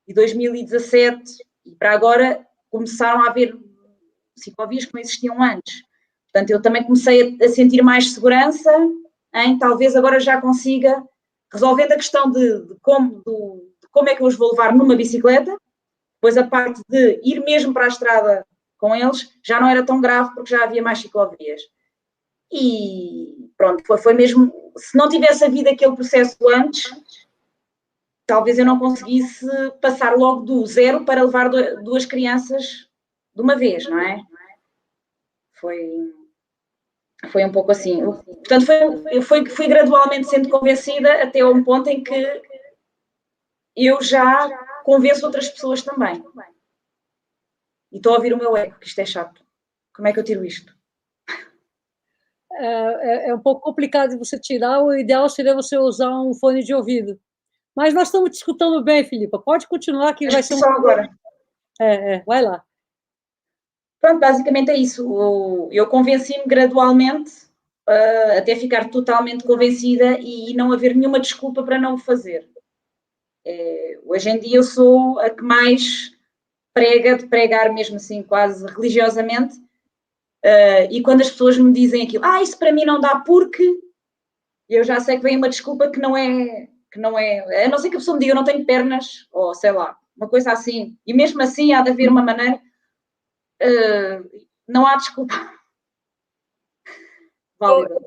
e 2017, E para agora começaram a haver ciclovias que não existiam antes. Portanto, eu também comecei a sentir mais segurança em talvez agora já consiga, resolvendo a questão de como é que eu os vou levar numa bicicleta, depois a parte de ir mesmo para a estrada com eles já não era tão grave porque já havia mais ciclovias. E pronto, foi mesmo, se não tivesse havido aquele processo antes, talvez eu não conseguisse passar logo do zero para levar duas crianças de uma vez, não é? Foi um pouco assim. Portanto, eu fui gradualmente sendo convencida até a um ponto em que eu já convenço outras pessoas também. E estou a ouvir o meu ego, que isto é chato. Como é que eu tiro isto? É um pouco complicado de você tirar, o ideal seria você usar um fone de ouvido. Mas nós estamos te escutando bem, Filipa. Pode continuar que vai ser só agora. Vai lá. Pronto, basicamente é isso. Eu convenci-me gradualmente até ficar totalmente convencida e não haver nenhuma desculpa para não o fazer. Hoje em dia eu sou a que mais prega, de pregar mesmo assim quase religiosamente, e quando as pessoas me dizem aquilo, isso para mim não dá porque, eu já sei que vem uma desculpa que não é, a não ser que a pessoa me diga eu não tenho pernas, ou sei lá, uma coisa assim, e mesmo assim há de haver uma maneira, não há desculpa válida.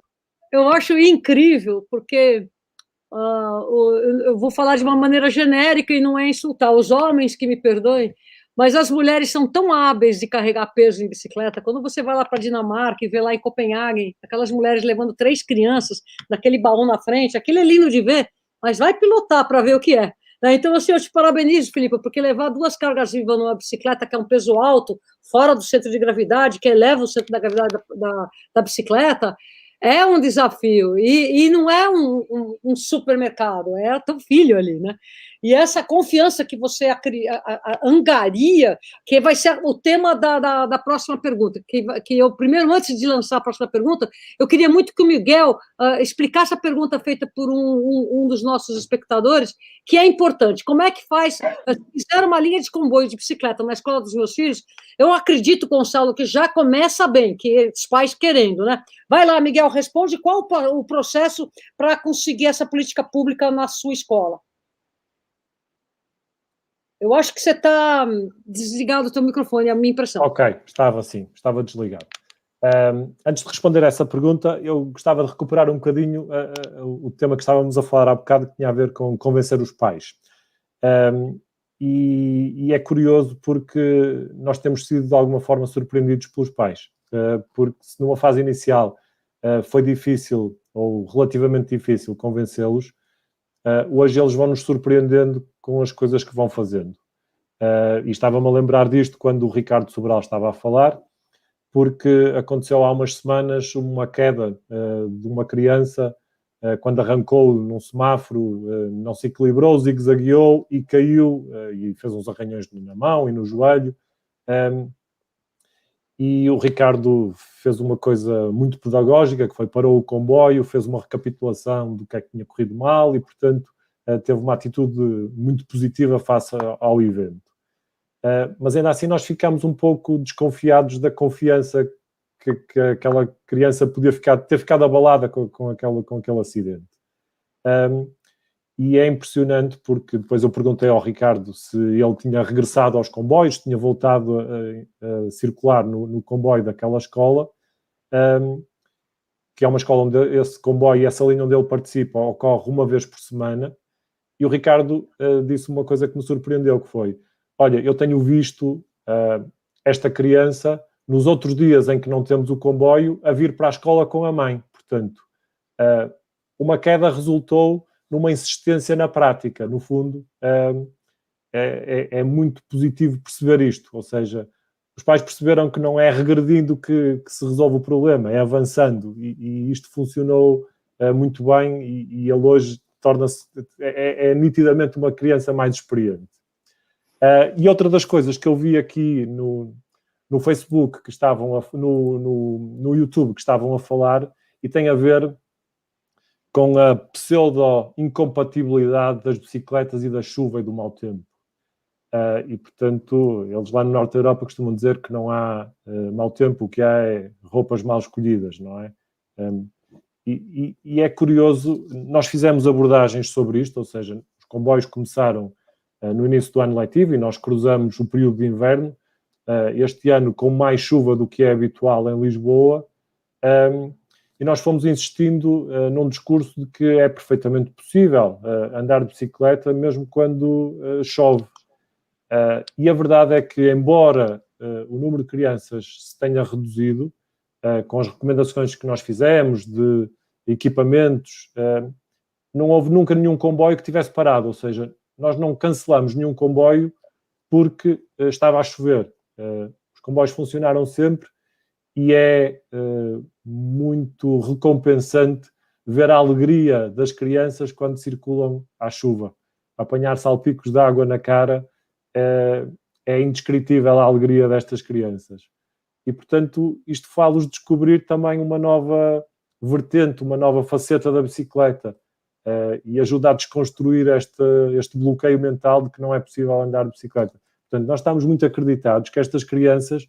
Eu acho incrível, porque eu vou falar de uma maneira genérica e não é insultar os homens, que me perdoem, mas as mulheres são tão hábeis de carregar peso em bicicleta. Quando você vai lá para a Dinamarca e vê lá em Copenhague, aquelas mulheres levando 3 crianças naquele baú na frente, aquilo é lindo de ver, mas vai pilotar para ver o que é. Então, assim, eu te parabenizo, Filipe, porque levar 2 cargas vivas numa bicicleta, que é um peso alto, fora do centro de gravidade, que eleva o centro da gravidade da bicicleta, é um desafio, e não é um supermercado, é teu filho ali, né? E essa confiança que você angaria, que vai ser o tema da próxima pergunta, que eu, primeiro, antes de lançar a próxima pergunta, eu queria muito que o Miguel explicasse a pergunta feita por um dos nossos espectadores, que é importante. Como é que faz? Fizeram uma linha de comboio de bicicleta na escola dos meus filhos, eu acredito, Gonçalo, que já começa bem, que os pais querendo, né? Vai lá, Miguel, responde qual o processo para conseguir essa política pública na sua escola. Eu acho que você está desligado o teu microfone, é a minha impressão. Ok, estava desligado. Antes de responder a essa pergunta, eu gostava de recuperar um bocadinho o tema que estávamos a falar há bocado, que tinha a ver com convencer os pais. E é curioso porque nós temos sido, de alguma forma, surpreendidos pelos pais. Porque se numa fase inicial foi difícil, ou relativamente difícil, convencê-los, hoje eles vão nos surpreendendo com as coisas que vão fazendo. E estava-me a lembrar disto quando o Ricardo Sobral estava a falar, porque aconteceu há umas semanas uma queda de uma criança quando arrancou num semáforo, não se equilibrou, zigue-zagueou e caiu e fez uns arranhões na mão e no joelho. E o Ricardo fez uma coisa muito pedagógica, que foi parou o comboio, fez uma recapitulação do que é que tinha corrido mal e, portanto, teve uma atitude muito positiva face ao evento. Mas ainda assim nós ficámos um pouco desconfiados da confiança que aquela criança podia ter ficado abalada com aquele acidente. E é impressionante porque depois eu perguntei ao Ricardo se ele tinha regressado aos comboios, tinha voltado a circular no comboio daquela escola, que é uma escola onde esse comboio e essa linha onde ele participa ocorre uma vez por semana, e o Ricardo disse uma coisa que me surpreendeu, que foi: olha, eu tenho visto esta criança nos outros dias em que não temos o comboio a vir para a escola com a mãe. Portanto, uma queda resultou numa insistência na prática. No fundo, é muito positivo perceber isto. Ou seja, os pais perceberam que não é regredindo que se resolve o problema, é avançando. E isto funcionou muito bem e ele hoje torna-se... É nitidamente uma criança mais experiente. E outra das coisas que eu vi aqui no Facebook, que estavam no YouTube, que estavam a falar, e tem a ver com a pseudo-incompatibilidade das bicicletas e da chuva e do mau tempo. E, portanto, eles lá no norte da Europa costumam dizer que não há mau tempo, o que há é roupas mal escolhidas, não é? E é curioso, nós fizemos abordagens sobre isto, ou seja, os comboios começaram no início do ano letivo e nós cruzamos o período de inverno, este ano com mais chuva do que é habitual em Lisboa, e nós fomos insistindo num discurso de que é perfeitamente possível andar de bicicleta mesmo quando chove. E a verdade é que, embora o número de crianças se tenha reduzido, com as recomendações que nós fizemos de equipamentos, não houve nunca nenhum comboio que tivesse parado, ou seja, nós não cancelamos nenhum comboio porque estava a chover. Os comboios funcionaram sempre e é muito recompensante ver a alegria das crianças quando circulam à chuva. Apanhar salpicos de água na cara é indescritível a alegria destas crianças. E, portanto, isto faz-los descobrir também uma nova vertente, uma nova faceta da bicicleta e ajuda a desconstruir este bloqueio mental de que não é possível andar de bicicleta. Portanto, nós estamos muito acreditados que estas crianças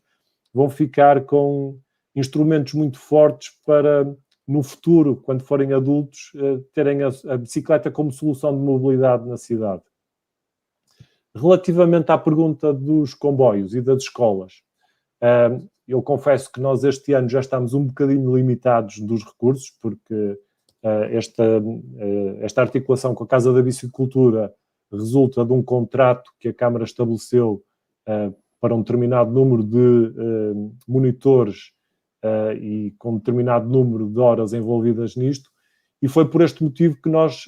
vão ficar com instrumentos muito fortes para, no futuro, quando forem adultos, terem a bicicleta como solução de mobilidade na cidade. Relativamente à pergunta dos comboios e das escolas, eu confesso que nós este ano já estamos um bocadinho limitados dos recursos, porque esta articulação com a Casa da Bicicultura resulta de um contrato que a Câmara estabeleceu para um determinado número de monitores e com um determinado número de horas envolvidas nisto, e foi por este motivo que nós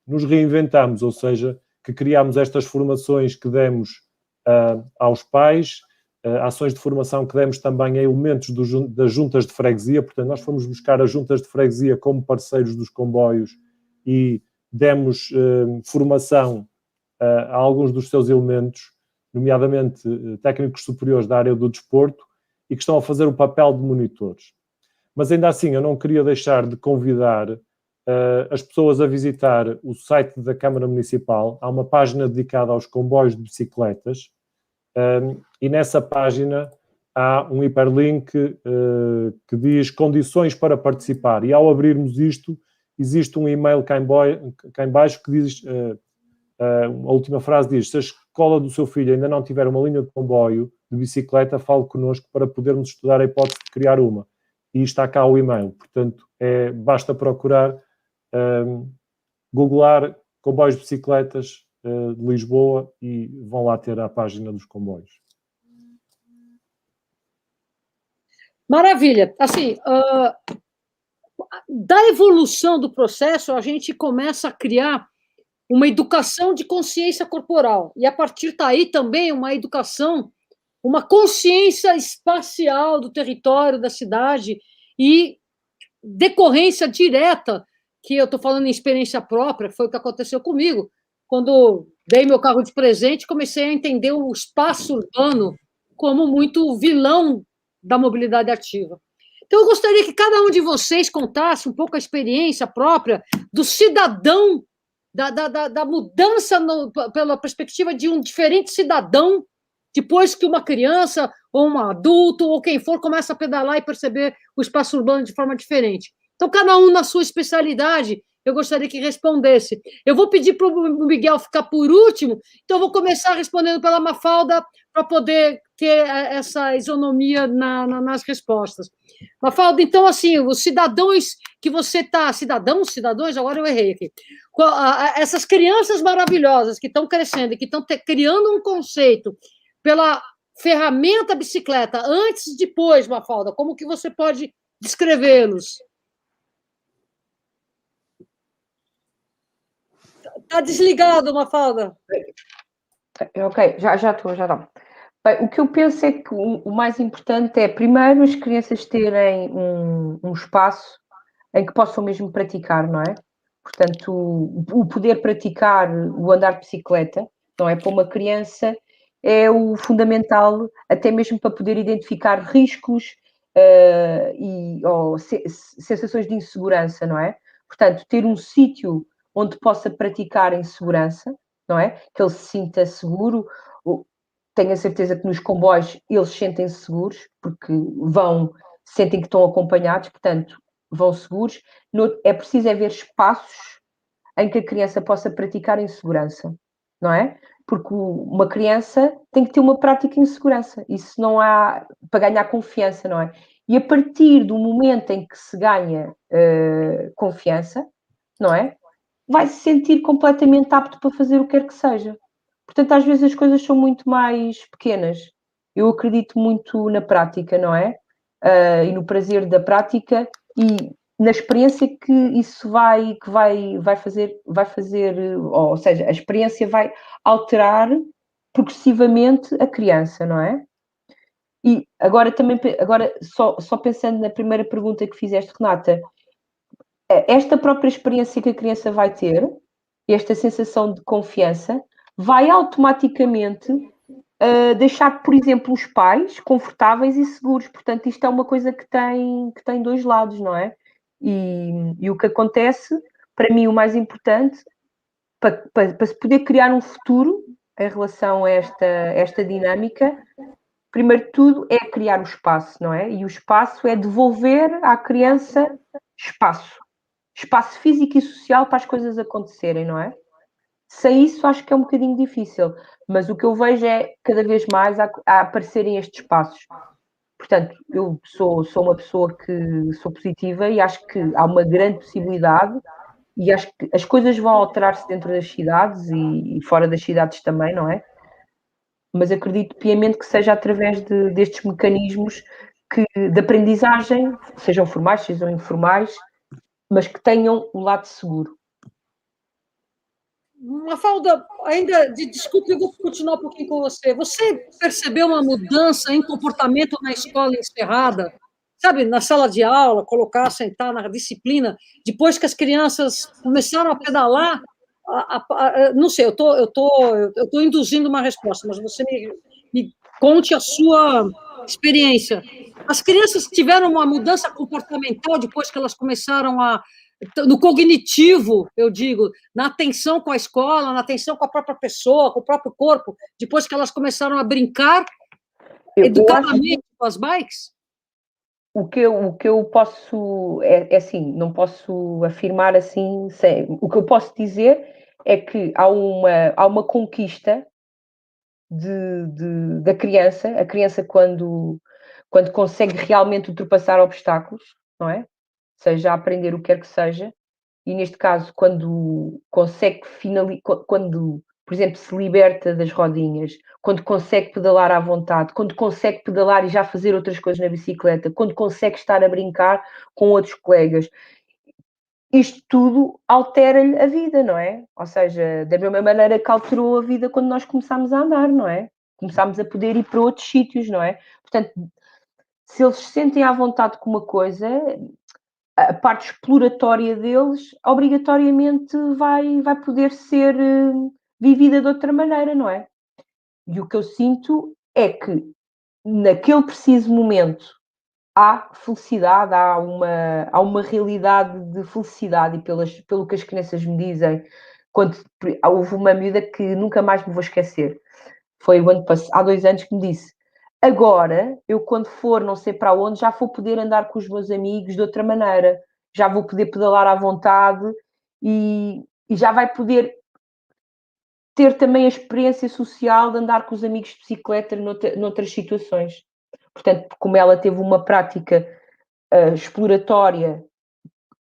nos reinventamos, ou seja, que criámos estas formações que demos aos pais, ações de formação que demos também a elementos das juntas de freguesia. Portanto, nós fomos buscar as juntas de freguesia como parceiros dos comboios e demos formação a alguns dos seus elementos, nomeadamente técnicos superiores da área do desporto, e que estão a fazer o papel de monitores. Mas ainda assim, eu não queria deixar de convidar as pessoas a visitar o site da Câmara Municipal. Há uma página dedicada aos comboios de bicicletas, e nessa página há um hiperlink que diz condições para participar, e ao abrirmos isto, existe um e-mail cá em baixo que diz, a última frase diz: se a escola do seu filho ainda não tiver uma linha de comboio de bicicleta, fale connosco para podermos estudar a hipótese de criar uma. E está cá o e-mail, portanto, basta procurar, googlar comboios de bicicletas de Lisboa e vão lá ter a página dos comboios. Maravilha. Assim, da evolução do processo, a gente começa a criar uma educação de consciência corporal. E, a partir daí, também uma educação, uma consciência espacial do território, da cidade, e decorrência direta, que eu estou falando em experiência própria, foi o que aconteceu comigo. Quando dei meu carro de presente, comecei a entender o espaço urbano como muito vilão da mobilidade ativa. Então, eu gostaria que cada um de vocês contasse um pouco a experiência própria do cidadão, da mudança pela perspectiva de um diferente cidadão, depois que uma criança, ou um adulto, ou quem for, começa a pedalar e perceber o espaço urbano de forma diferente. Então, cada um na sua especialidade, eu gostaria que respondesse. Eu vou pedir para o Miguel ficar por último, então eu vou começar respondendo pela Mafalda, para poder ter essa isonomia nas respostas. Mafalda, então, assim, os cidadãos que você está... Cidadãos, agora eu errei aqui. Essas crianças maravilhosas que estão crescendo e que estão criando um conceito pela ferramenta bicicleta, antes e depois, Mafalda, como que você pode descrevê-los? Está desligado, Mafalda. Ok, já estou. Bem, o que eu penso é que o mais importante é, primeiro, as crianças terem um espaço em que possam mesmo praticar, não é? Portanto, o poder praticar o andar de bicicleta, não é? Para uma criança é o fundamental, até mesmo para poder identificar riscos ou sensações de insegurança, não é? Portanto, ter um sítio onde possa praticar em segurança, não é? Que ele se sinta seguro. tenho a certeza que nos comboios eles sentem-se seguros, porque sentem que estão acompanhados, portanto, vão seguros. É preciso haver espaços em que a criança possa praticar em segurança, não é? Porque uma criança tem que ter uma prática em segurança. Isso não há para ganhar confiança, não é? E a partir do momento em que se ganha confiança, não é? Vai se sentir completamente apto para fazer o que quer que seja. Portanto, às vezes as coisas são muito mais pequenas. Eu acredito muito na prática, não é? E no prazer da prática e na experiência que isso vai fazer, ou seja, a experiência vai alterar progressivamente a criança, não é? E agora só pensando na primeira pergunta que fizeste, Renata, esta própria experiência que a criança vai ter, esta sensação de confiança, vai automaticamente deixar, por exemplo, os pais confortáveis e seguros. Portanto, isto é uma coisa que tem dois lados, não é? E o que acontece, para mim, o mais importante, para se poder criar um futuro em relação a esta dinâmica, primeiro de tudo é criar o espaço, não é? E o espaço é devolver à criança espaço físico e social para as coisas acontecerem, não é? Sem isso acho que é um bocadinho difícil, mas o que eu vejo é cada vez mais a aparecerem estes espaços. Portanto, eu sou uma pessoa que sou positiva e acho que há uma grande possibilidade e acho que as coisas vão alterar-se dentro das cidades e fora das cidades também, não é? Mas acredito piamente que seja através destes mecanismos de aprendizagem, sejam formais, sejam informais, mas que tenham o lado seguro. Mafalda, ainda, desculpe, eu vou continuar um pouquinho com você. Você percebeu uma mudança em comportamento na escola encerrada? Sabe, na sala de aula, colocar, sentar na disciplina, depois que as crianças começaram a pedalar, não sei, eu tô induzindo uma resposta, mas você me conte a sua experiência. As crianças tiveram uma mudança comportamental depois que elas começaram no cognitivo, eu digo, na atenção com a escola, na atenção com a própria pessoa, com o próprio corpo, depois que elas começaram a brincar educadamente com as bikes? O que eu posso, assim, não posso afirmar assim, o que eu posso dizer é que há uma conquista da criança, a criança quando consegue realmente ultrapassar obstáculos, não é? Seja aprender o que quer que seja, e neste caso, quando consegue quando, por exemplo, se liberta das rodinhas, quando consegue pedalar à vontade, quando consegue pedalar e já fazer outras coisas na bicicleta, quando consegue estar a brincar com outros colegas, isto tudo altera-lhe a vida, não é? Ou seja, da mesma maneira que alterou a vida quando nós começámos a andar, não é? Começámos a poder ir para outros sítios, não é? Portanto, se eles se sentem à vontade com uma coisa, a parte exploratória deles obrigatoriamente vai poder ser vivida de outra maneira, não é? E o que eu sinto é que naquele preciso momento há felicidade, há uma realidade de felicidade e pelo que as crianças me dizem, quando houve uma miúda que nunca mais me vou esquecer, foi o ano passado, há 2 anos que me disse, agora, eu quando for não sei para onde, já vou poder andar com os meus amigos de outra maneira, já vou poder pedalar à vontade e já vai poder ter também a experiência social de andar com os amigos de bicicleta noutras situações. Portanto, como ela teve uma prática exploratória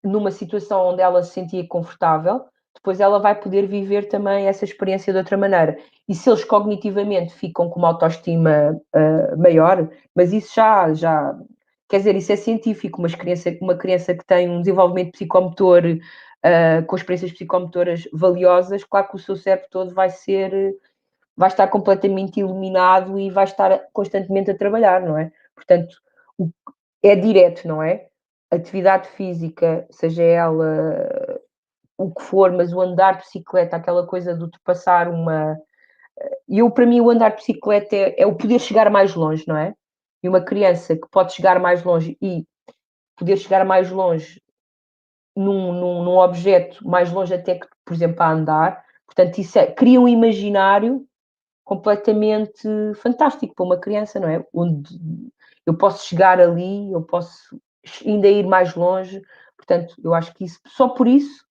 numa situação onde ela se sentia confortável, depois ela vai poder viver também essa experiência de outra maneira. E se eles cognitivamente ficam com uma autoestima maior, mas isso já quer dizer, isso é científico, uma criança que tem um desenvolvimento psicomotor com experiências psicomotoras valiosas, claro que o seu cérebro todo vai estar completamente iluminado e vai estar constantemente a trabalhar, não é? Portanto, é direto, não é? Atividade física, seja ela o que for, mas o andar de bicicleta, aquela coisa de ultrapassar para mim, o andar de bicicleta é o poder chegar mais longe, não é? E uma criança que pode chegar mais longe e poder chegar mais longe num objeto, mais longe até que, por exemplo, a andar, portanto, isso cria um imaginário completamente fantástico para uma criança, não é? Onde eu posso chegar ali, eu posso ainda ir mais longe. Portanto, eu acho que isso, só por isso,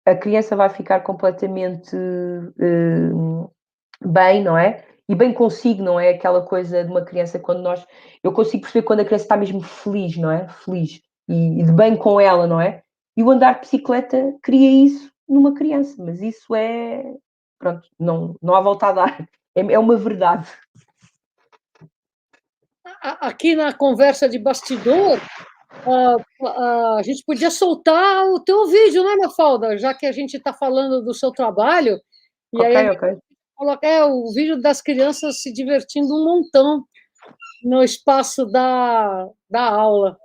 a criança vai ficar completamente bem, não é? E bem consigo, não é? Aquela coisa de uma criança quando eu consigo perceber quando a criança está mesmo feliz, não é? Feliz e de bem com ela, não é? E o andar de bicicleta cria isso numa criança, mas isso pronto, não há volta a dar. É uma verdade. Aqui na conversa de bastidor, a gente podia soltar o teu vídeo, né, Mafalda? Já que a gente está falando do seu trabalho, e aí a gente Ok. coloca o vídeo das crianças se divertindo um montão no espaço da aula.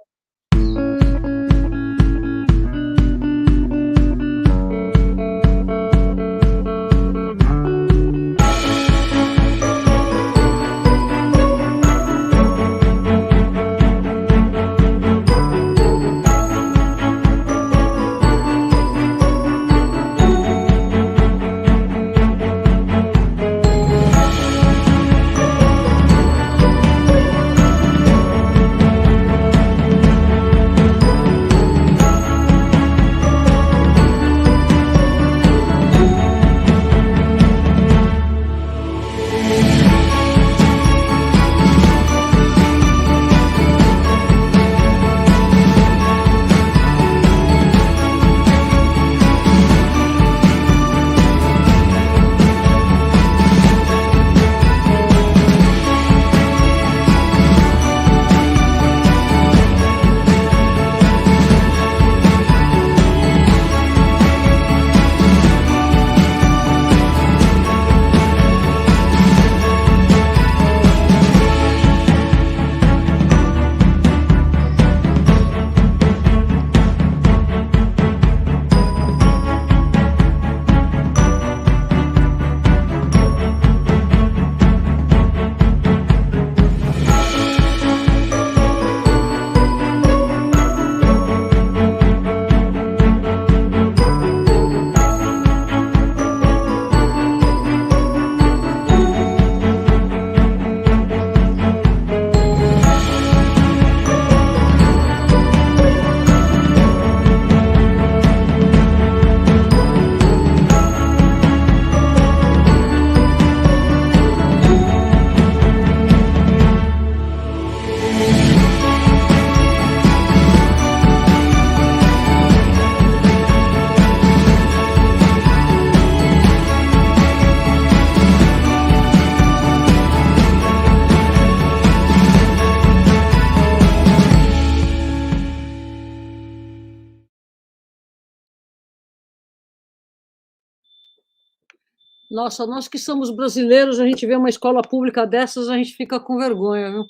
Nossa, nós que somos brasileiros, a gente vê uma escola pública dessas, a gente fica com vergonha, viu?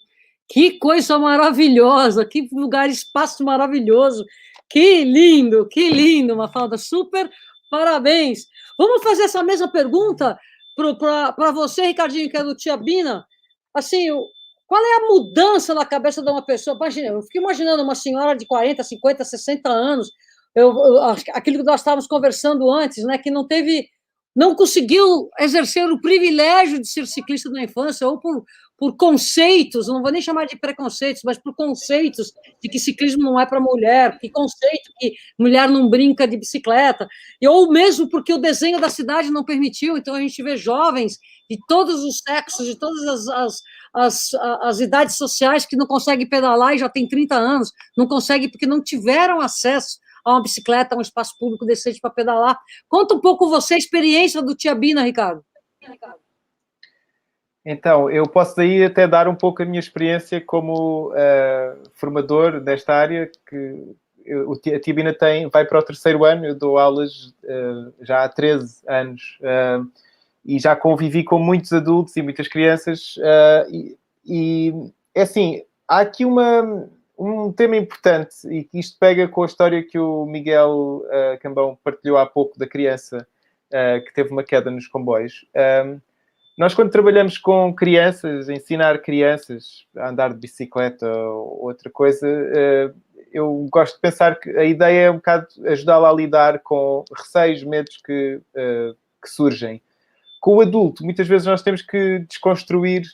Que coisa maravilhosa, que lugar, espaço maravilhoso, que lindo, Mafalda, super parabéns. Vamos fazer essa mesma pergunta para você, Ricardinho, que é do Tia Bina. Assim, qual é a mudança na cabeça de uma pessoa? Imagina, eu fico imaginando uma senhora de 40, 50, 60 anos, aquilo que nós estávamos conversando antes, né, que não conseguiu exercer o privilégio de ser ciclista na infância, ou por conceitos, não vou nem chamar de preconceitos, mas por conceitos de que ciclismo não é para mulher, que conceito que mulher não brinca de bicicleta, ou mesmo porque o desenho da cidade não permitiu, então a gente vê jovens de todos os sexos, de todas as idades sociais que não conseguem pedalar e já tem 30 anos, não conseguem porque não tiveram acesso a uma bicicleta, a um espaço público decente para pedalar. Conta um pouco você, a experiência do Tia Bina, Ricardo. Então, eu posso daí até dar um pouco a minha experiência como formador desta área, que a Tia Bina vai para o 3º ano, eu dou aulas já há 13 anos, e já convivi com muitos adultos e muitas crianças, e é assim, há aqui um tema importante, e que isto pega com a história que o Miguel Cambão partilhou há pouco da criança que teve uma queda nos comboios. Nós, quando trabalhamos com crianças, ensinar crianças a andar de bicicleta ou outra coisa, eu gosto de pensar que a ideia é um bocado ajudá-la a lidar com receios, medos que surgem. Com o adulto, muitas vezes nós temos que desconstruir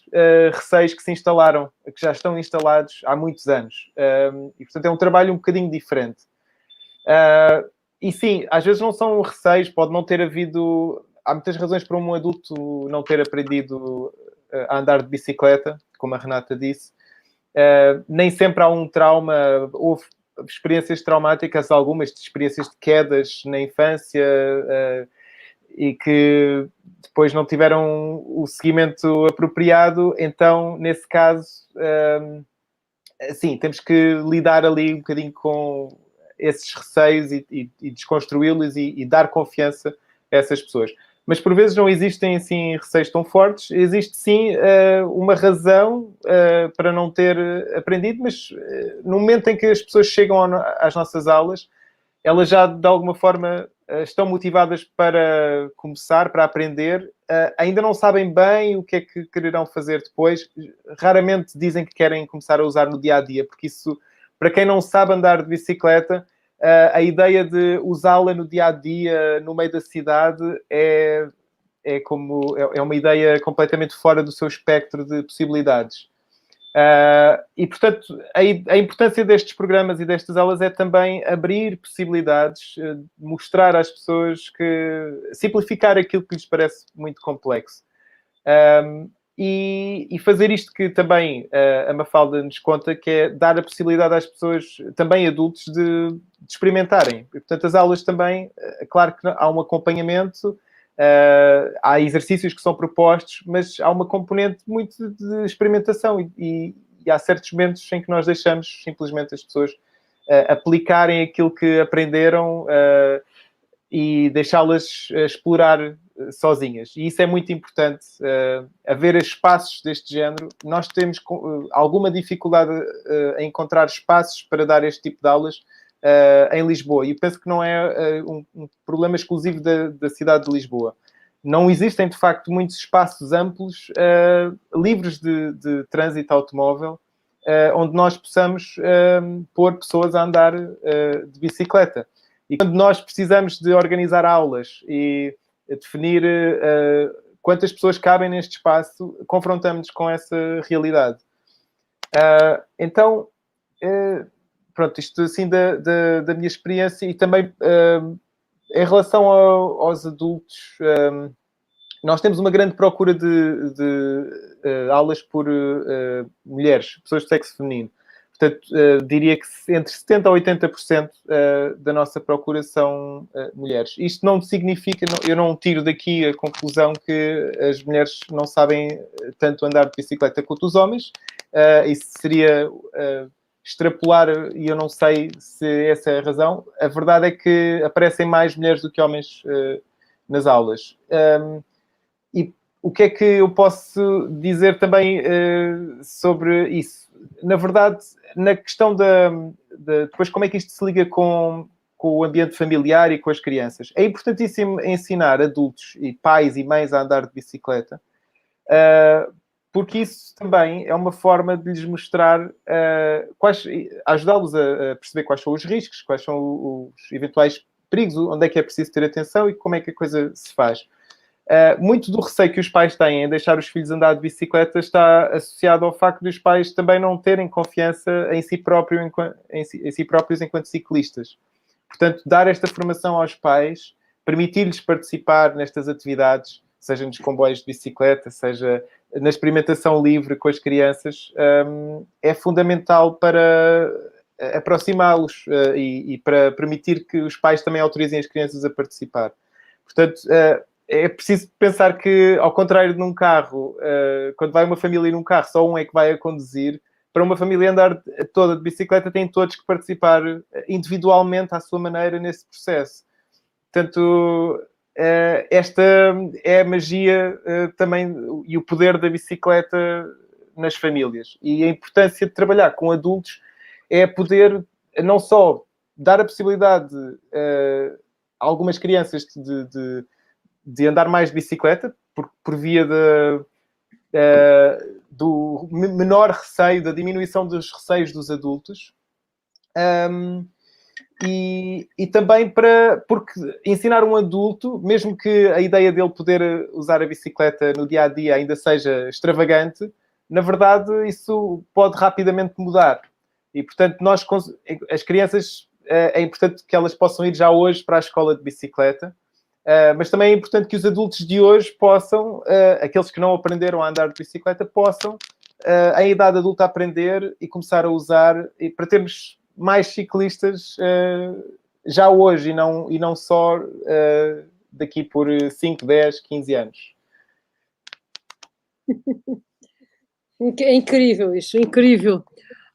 receios que se instalaram, que já estão instalados há muitos anos. E, portanto, é um trabalho um bocadinho diferente. E sim, às vezes não são receios, pode não ter havido... Há muitas razões para um adulto não ter aprendido a andar de bicicleta, como a Renata disse. Nem sempre há um trauma, houve experiências traumáticas, algumas de experiências de quedas na infância, e que depois não tiveram o seguimento apropriado. Então, nesse caso, sim, temos que lidar ali um bocadinho com esses receios e desconstruí-los e dar confiança a essas pessoas. Mas, por vezes, não existem, assim, receios tão fortes. Existe, sim, uma razão para não ter aprendido, mas no momento em que as pessoas chegam às nossas aulas, elas já, de alguma forma, estão motivadas para começar, para aprender. Ainda não sabem bem o que é que quererão fazer depois. Raramente dizem que querem começar a usar no dia-a-dia, porque isso, para quem não sabe andar de bicicleta, a ideia de usá-la no dia-a-dia, no meio da cidade, é uma ideia completamente fora do seu espectro de possibilidades. E, portanto, a importância destes programas e destas aulas é também abrir possibilidades, mostrar às pessoas que... simplificar aquilo que lhes parece muito complexo. E fazer isto que também a Mafalda nos conta, que é dar a possibilidade às pessoas, também adultos, de experimentarem. E, portanto, as aulas também, claro que há um acompanhamento, há exercícios que são propostos, mas há uma componente muito de experimentação e há certos momentos em que nós deixamos simplesmente as pessoas aplicarem aquilo que aprenderam e deixá-las explorar sozinhas. E isso é muito importante. Haver espaços deste género. Nós temos alguma dificuldade em encontrar espaços para dar este tipo de aulas em Lisboa. E penso que não é um problema exclusivo da cidade de Lisboa. Não existem, de facto, muitos espaços amplos, livres de trânsito automóvel, onde nós possamos pôr pessoas a andar de bicicleta. E quando nós precisamos de organizar aulas e definir quantas pessoas cabem neste espaço, confrontamos-nos com essa realidade. Então, pronto, isto assim da minha experiência. E também em relação aos adultos, nós temos uma grande procura de aulas por mulheres, pessoas de sexo feminino. Portanto, diria que entre 70% a 80% da nossa procura são mulheres. Isto não significa, eu não tiro daqui a conclusão que as mulheres não sabem tanto andar de bicicleta quanto os homens. Isso seria extrapolar, e eu não sei se essa é a razão. A verdade é que aparecem mais mulheres do que homens nas aulas. E o que é que eu posso dizer também sobre isso? Na verdade, na questão depois como é que isto se liga com o ambiente familiar e com as crianças. É importantíssimo ensinar adultos e pais e mães a andar de bicicleta, porque isso também é uma forma de lhes mostrar ajudá-los a perceber quais são os riscos, quais são os eventuais perigos, onde é que é preciso ter atenção e como é que a coisa se faz. Muito do receio que os pais têm em deixar os filhos andar de bicicleta está associado ao facto de os pais também não terem confiança em si próprios enquanto ciclistas. Portanto, dar esta formação aos pais, permitir-lhes participar nestas atividades, seja nos comboios de bicicleta, seja na experimentação livre com as crianças, é fundamental para aproximá-los e para permitir que os pais também autorizem as crianças a participar. Portanto, é preciso pensar que, ao contrário de num carro, quando vai uma família num carro, só um é que vai a conduzir. Para uma família andar toda de bicicleta, têm todos que participar individualmente, à sua maneira, nesse processo. Portanto, esta é a magia também e o poder da bicicleta nas famílias. E a importância de trabalhar com adultos é poder não só dar a possibilidade a algumas crianças de andar mais de bicicleta, por via do menor receio, da diminuição dos receios dos adultos, E também porque ensinar um adulto, mesmo que a ideia dele poder usar a bicicleta no dia-a-dia ainda seja extravagante, na verdade isso pode rapidamente mudar. E, portanto, as crianças, é importante que elas possam ir já hoje para a escola de bicicleta, mas também é importante que os adultos de hoje possam, aqueles que não aprenderam a andar de bicicleta, possam, em idade adulta, aprender e começar a usar, e para termos mais ciclistas já hoje e não só daqui por 5, 10, 15 anos. É incrível isso, incrível.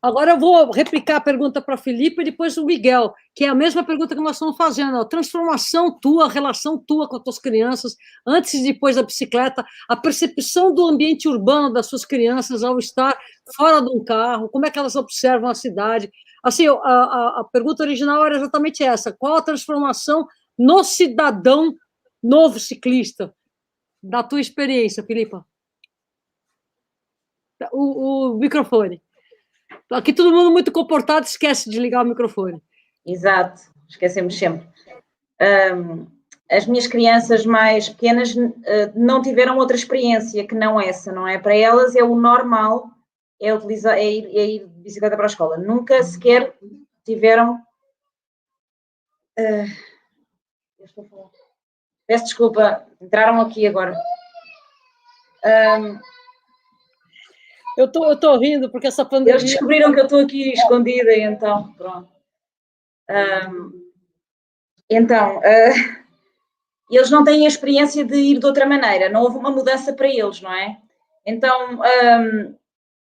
Agora eu vou replicar a pergunta para a Filipa e depois o Miguel, que é a mesma pergunta que nós estamos fazendo. A transformação tua, a relação tua com as tuas crianças, antes e depois da bicicleta, a percepção do ambiente urbano das suas crianças ao estar fora de um carro, como é que elas observam a cidade. Assim, a pergunta original era exatamente essa. Qual a transformação no cidadão novo ciclista, da tua experiência, Filipa? O microfone. Aqui todo mundo muito comportado, esquece de ligar o microfone. Exato, esquecemos sempre. As minhas crianças mais pequenas não tiveram outra experiência que não essa, não é? Para elas é o normal, é ir de bicicleta para a escola. Nunca sequer tiveram... Peço desculpa, entraram aqui agora. Eu estou rindo porque essa pandemia... Eles descobriram que eu estou aqui escondida e então, pronto. Eles não têm a experiência de ir de outra maneira, não houve uma mudança para eles, não é? Então,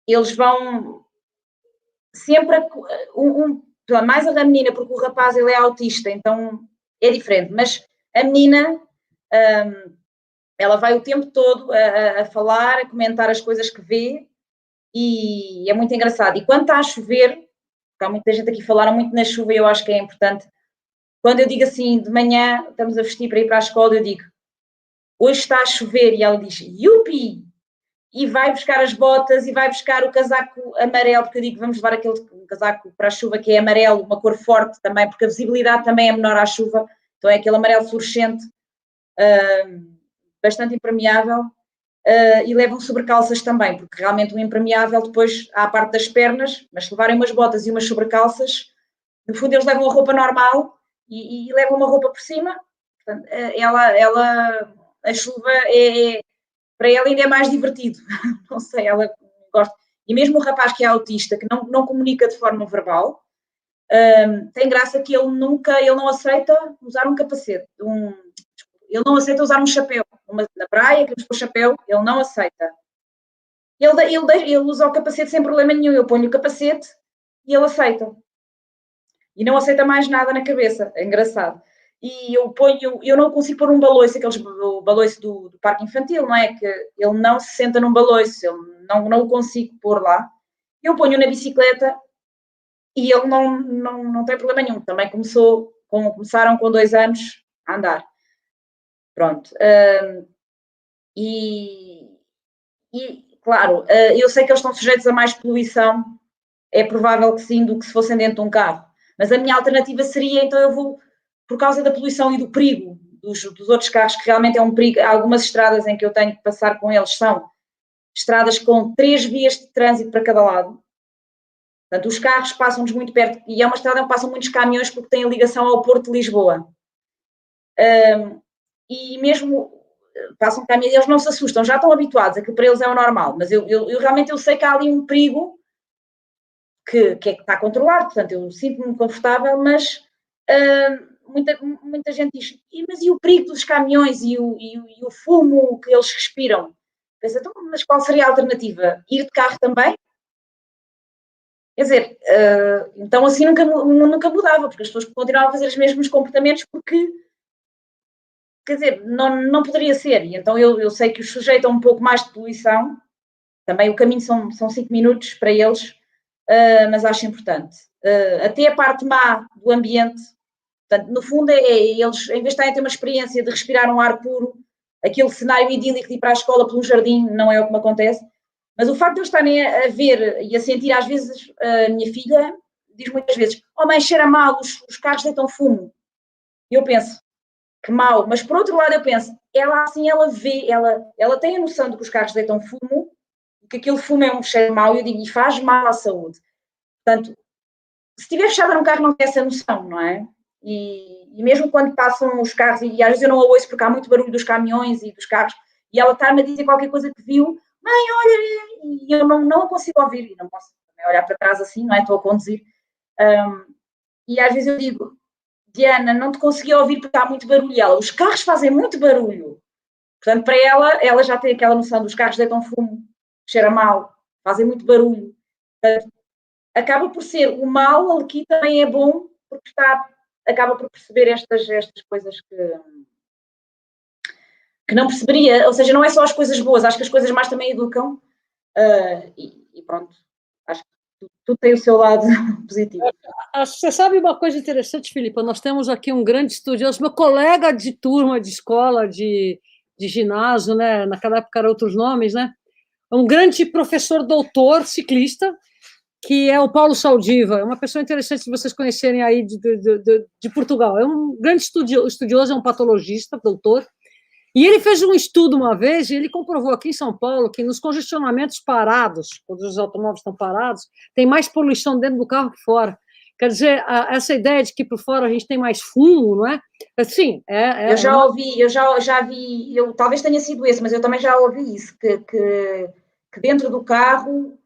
eles vão sempre... mais a da menina, porque o rapaz ele é autista, então é diferente, mas a menina... ela vai o tempo todo a falar, a comentar as coisas que vê, e é muito engraçado. E quando está a chover, porque há muita gente aqui falaram muito na chuva e eu acho que é importante, quando eu digo assim, de manhã estamos a vestir para ir para a escola, eu digo, hoje está a chover, e ela diz, yupi! E vai buscar as botas e vai buscar o casaco amarelo, porque eu digo, vamos levar aquele casaco para a chuva que é amarelo, uma cor forte também, porque a visibilidade também é menor à chuva, então é aquele amarelo fluorescente, bastante impermeável. E levam sobrecalças também, porque realmente o impermeável depois há a parte das pernas, mas se levarem umas botas e umas sobrecalças, no fundo eles levam a roupa normal e levam uma roupa por cima. Portanto, a chuva para ela ainda é mais divertido. Não sei, ela gosta. E mesmo o rapaz que é autista, que não comunica de forma verbal, tem graça que ele não aceita usar um capacete, ele não aceita usar um chapéu. Na praia, queremos pôr chapéu, ele não aceita. Ele usa o capacete sem problema nenhum. Eu ponho o capacete e ele aceita. E não aceita mais nada na cabeça. É engraçado. E eu não consigo pôr um baloiço, o baloiço do parque infantil, não é? Que ele não se senta num baloiço, não o consigo pôr lá. Eu ponho na bicicleta e ele não tem problema nenhum. Também começaram com 2 anos a andar. Pronto. Claro, eu sei que eles estão sujeitos a mais poluição, é provável que sim, do que se fossem dentro de um carro. Mas a minha alternativa seria, então eu vou, por causa da poluição e do perigo dos outros carros, que realmente é um perigo, algumas estradas em que eu tenho que passar com eles são estradas com 3 vias de trânsito para cada lado. Portanto, os carros passam-nos muito perto, e é uma estrada onde passam muitos caminhões porque tem ligação ao Porto de Lisboa. E mesmo passam caminhões, eles não se assustam, já estão habituados, aquilo para eles é o normal, mas eu realmente sei que há ali um perigo que está controlado, portanto eu sinto-me confortável, mas muita gente diz, mas e o perigo dos caminhões e o fumo que eles respiram? Pensa, então, mas qual seria a alternativa? Ir de carro também? Quer dizer, então assim nunca mudava, porque as pessoas continuavam a fazer os mesmos comportamentos porque, quer dizer, não poderia ser. E então eu sei que os sujeitam um pouco mais de poluição, também o caminho são 5 minutos para eles, mas acho importante. Até a parte má do ambiente, portanto, no fundo eles, em vez de estarem a ter uma experiência de respirar um ar puro, aquele cenário idílico de ir para a escola por um jardim, não é o que me acontece. Mas o facto de eles estarem a ver e a sentir, às vezes, a minha filha diz muitas vezes, oh mãe, cheira mal, os carros deitam fumo. E eu penso, que mal, mas por outro lado eu penso, ela assim, ela vê, ela tem a noção de que os carros deitam fumo, que aquele fumo é um cheiro mau, e eu digo, e faz mal à saúde. Portanto, se estiver fechada num carro não tem essa noção, não é? E mesmo quando passam os carros, e às vezes eu não a ouço porque há muito barulho dos caminhões e dos carros, e ela está-me a dizer qualquer coisa que viu, mãe, olha, e eu não a consigo ouvir, e não posso olhar para trás assim, não é? Estou a conduzir. E às vezes eu digo, Diana, não te consegui ouvir porque há muito barulho. E ela, os carros fazem muito barulho. Portanto, para ela já tem aquela noção dos carros deitam fumo, cheira mal, fazem muito barulho. Portanto, acaba por ser o mal aqui também é bom porque acaba por perceber estas coisas que não perceberia, ou seja, não é só as coisas boas, acho que as coisas más também educam e pronto, acho que tudo tem o seu lado positivo. Você sabe uma coisa interessante, Filipa? Nós temos aqui um grande estudioso, meu colega de turma, de escola, de ginásio, né? Naquela época eram outros nomes, né? Um grande professor doutor ciclista, que é o Paulo Saldiva, é uma pessoa interessante de vocês conhecerem aí de Portugal. É um grande estudioso, é um patologista, doutor, e ele fez um estudo uma vez, e ele comprovou aqui em São Paulo que nos congestionamentos parados, quando os automóveis estão parados, tem mais poluição dentro do carro que fora. Quer dizer, essa ideia de que por fora a gente tem mais fumo, não é? Assim, eu já ouvi, eu já vi, talvez tenha sido esse, mas eu também já ouvi isso, que dentro do carro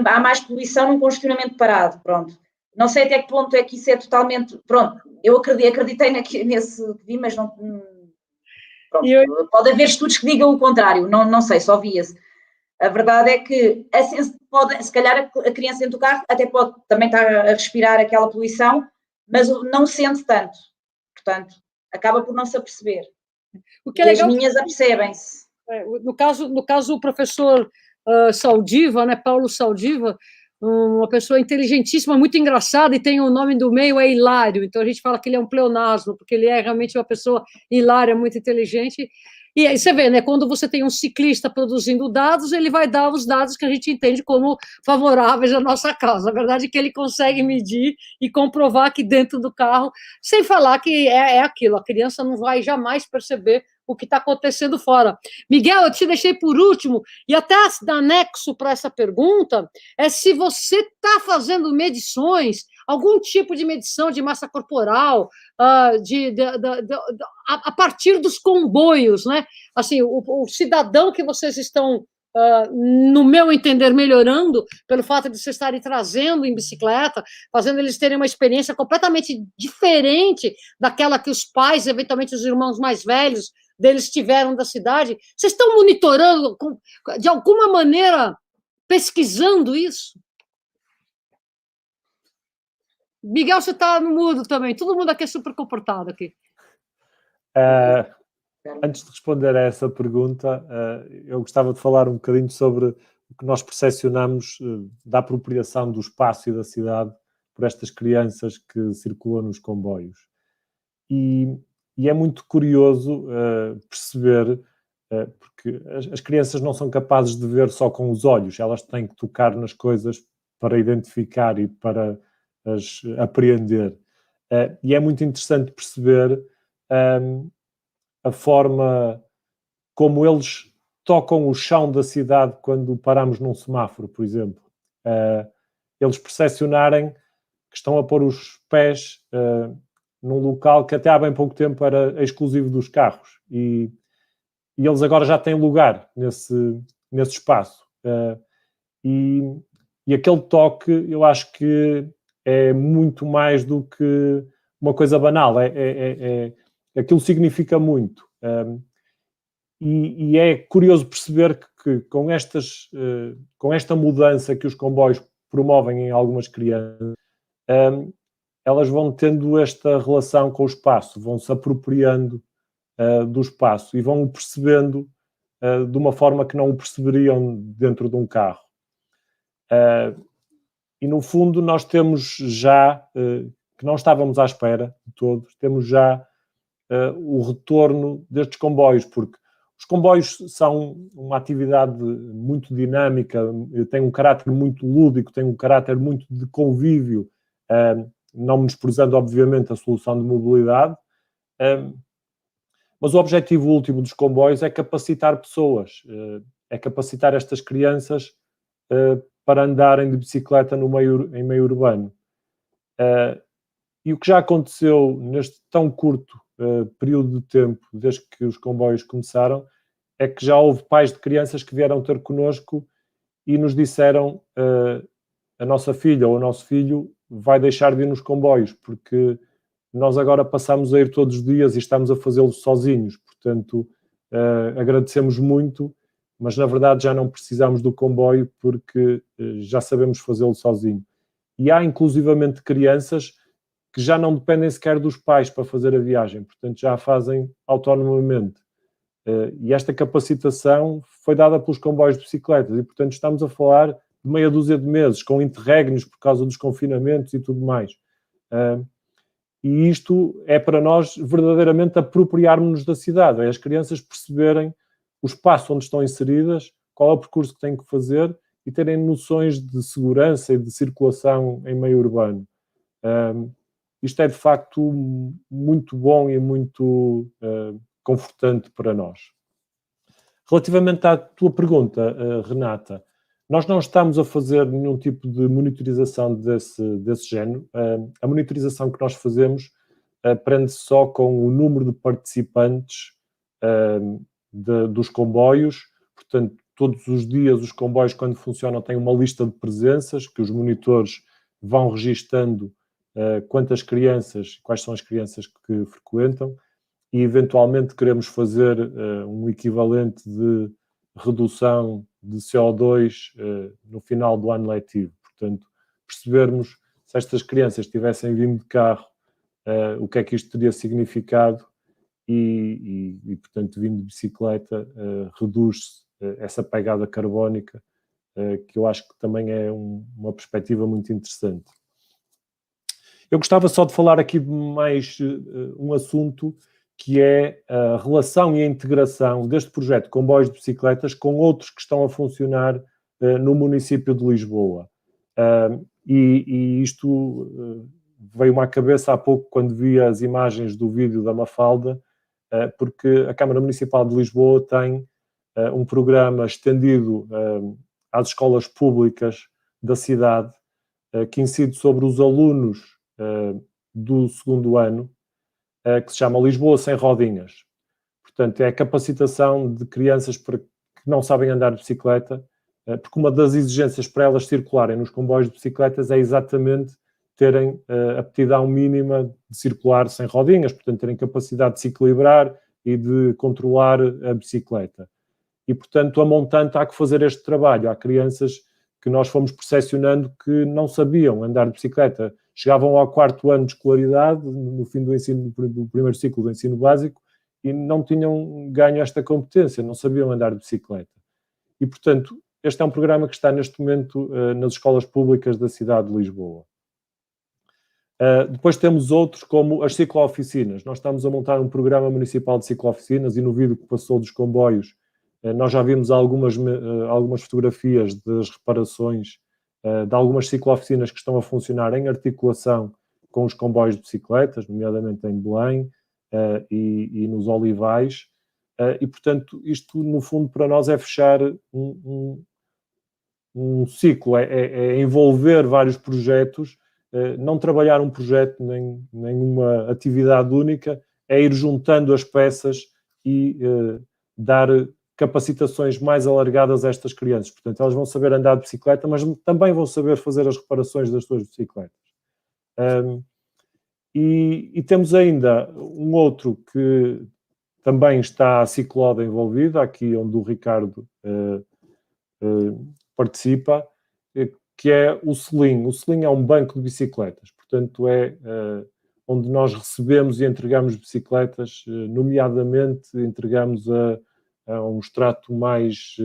há mais poluição num congestionamento parado, pronto. Não sei até que ponto é que isso é totalmente, pronto, eu acreditei nesse que vi, mas não, pronto, pode haver estudos que digam o contrário, não sei, só vi esse. A verdade é que, se calhar a criança dentro do carro até pode também estar a respirar aquela poluição, mas não sente tanto, portanto, acaba por não se aperceber. O que é legal, as minhas apercebem-se. No caso o professor Saldiva, né, Paulo Saldiva, uma pessoa inteligentíssima, muito engraçada, e tem o nome do meio, é Hilário, então a gente fala que ele é um pleonasmo, porque ele é realmente uma pessoa hilária, muito inteligente. E aí você vê, né, quando você tem um ciclista produzindo dados, ele vai dar os dados que a gente entende como favoráveis à nossa causa. A verdade é que ele consegue medir e comprovar que dentro do carro, sem falar que é aquilo, a criança não vai jamais perceber o que está acontecendo fora. Miguel, eu te deixei por último, e até anexo para essa pergunta, é se você está fazendo medições, algum tipo de medição de massa corporal, a partir dos comboios, né? Assim, o cidadão que vocês estão, no meu entender, melhorando, pelo fato de vocês estarem trazendo em bicicleta, fazendo eles terem uma experiência completamente diferente daquela que os pais, eventualmente os irmãos mais velhos deles tiveram da cidade. Vocês estão monitorando, de alguma maneira, pesquisando isso? Miguel, você está no mudo também. Todo mundo aqui é super comportado aqui. Antes de responder a essa pergunta, eu gostava de falar um bocadinho sobre o que nós percepcionamos da apropriação do espaço e da cidade por estas crianças que circulam nos comboios. E é muito curioso perceber, porque as crianças não são capazes de ver só com os olhos, elas têm que tocar nas coisas para identificar e para as apreender. E é muito interessante perceber a forma como eles tocam o chão da cidade quando paramos num semáforo, por exemplo. Eles percepcionarem que estão a pôr os pés num local que até há bem pouco tempo era exclusivo dos carros. E eles agora já têm lugar nesse espaço. E aquele toque, eu acho que é muito mais do que uma coisa banal. Aquilo significa muito. E é curioso perceber que com esta mudança que os comboios promovem em algumas crianças, elas vão tendo esta relação com o espaço, vão se apropriando do espaço e vão o percebendo de uma forma que não o perceberiam dentro de um carro. E no fundo nós temos já, que não estávamos à espera de todos, temos já o retorno destes comboios, porque os Os comboios são uma atividade muito dinâmica, têm um caráter muito lúdico, têm um caráter muito de convívio, não menosprezando, obviamente, a solução de mobilidade, mas o objetivo último dos comboios é capacitar pessoas, é capacitar estas crianças para andarem de bicicleta em meio urbano. E o que já aconteceu neste tão curto período de tempo, desde que os comboios começaram, é que já houve pais de crianças que vieram ter connosco e nos disseram a nossa filha ou o nosso filho vai deixar de ir nos comboios, porque nós agora passamos a ir todos os dias e estamos a fazê-lo sozinhos. Portanto, agradecemos muito, mas na verdade já não precisamos do comboio porque já sabemos fazê-lo sozinho. E há inclusivamente crianças que já não dependem sequer dos pais para fazer a viagem, portanto já a fazem autonomamente. E esta capacitação foi dada pelos comboios de bicicletas e, portanto, estamos a falar de meia dúzia de meses, com interregnos por causa dos confinamentos e tudo mais. E isto é para nós verdadeiramente apropriarmos-nos da cidade, é as crianças perceberem o espaço onde estão inseridas, qual é o percurso que têm que fazer e terem noções de segurança e de circulação em meio urbano. Isto é, de facto, muito bom e muito confortante para nós. Relativamente à tua pergunta, Renata, nós não estamos a fazer nenhum tipo de monitorização desse género. A monitorização que nós fazemos prende-se só com o número de participantes dos comboios. Portanto, todos os dias os comboios, quando funcionam, têm uma lista de presenças que os monitores vão registando quantas crianças, quais são as crianças que frequentam, e eventualmente queremos fazer um equivalente de redução de CO2 no final do ano letivo. Portanto, percebermos se estas crianças tivessem vindo de carro, o que é que isto teria significado e portanto, vindo de bicicleta, reduz-se essa pegada carbónica, que eu acho que também é uma perspectiva muito interessante. Eu gostava só de falar aqui de mais um assunto, que é a relação e a integração deste projeto de comboios de bicicletas com outros que estão a funcionar no município de Lisboa. E isto veio-me à cabeça há pouco quando vi as imagens do vídeo da Mafalda, porque a Câmara Municipal de Lisboa tem um programa estendido às escolas públicas da cidade, que incide sobre os alunos do segundo ano, que se chama Lisboa Sem Rodinhas. Portanto, é a capacitação de crianças que não sabem andar de bicicleta, porque uma das exigências para elas circularem nos comboios de bicicletas é exatamente terem a aptidão mínima de circular sem rodinhas, portanto, terem capacidade de se equilibrar e de controlar a bicicleta. E, portanto, a montante há que fazer este trabalho. Há crianças que nós fomos percepcionando que não sabiam andar de bicicleta. Chegavam ao 4º ano de escolaridade, no fim do primeiro ciclo do ensino básico, e não tinham ganho esta competência, não sabiam andar de bicicleta. E, portanto, este é um programa que está neste momento nas escolas públicas da cidade de Lisboa. Depois temos outros, como as ciclooficinas. Nós estamos a montar um programa municipal de ciclooficinas e no vídeo que passou dos comboios, nós já vimos algumas fotografias das reparações de algumas ciclooficinas que estão a funcionar em articulação com os comboios de bicicletas, nomeadamente em Belém e nos Olivais. E, portanto, isto, no fundo, para nós é fechar um ciclo, é envolver vários projetos, não trabalhar um projeto nem uma atividade única, é ir juntando as peças e dar capacitações mais alargadas a estas crianças. Portanto, elas vão saber andar de bicicleta, mas também vão saber fazer as reparações das suas bicicletas. E temos ainda um outro que também está a Cicloda envolvida, aqui onde o Ricardo participa, que é o Selim. O Selim é um banco de bicicletas, portanto é onde nós recebemos e entregamos bicicletas, nomeadamente entregamos a um extrato mais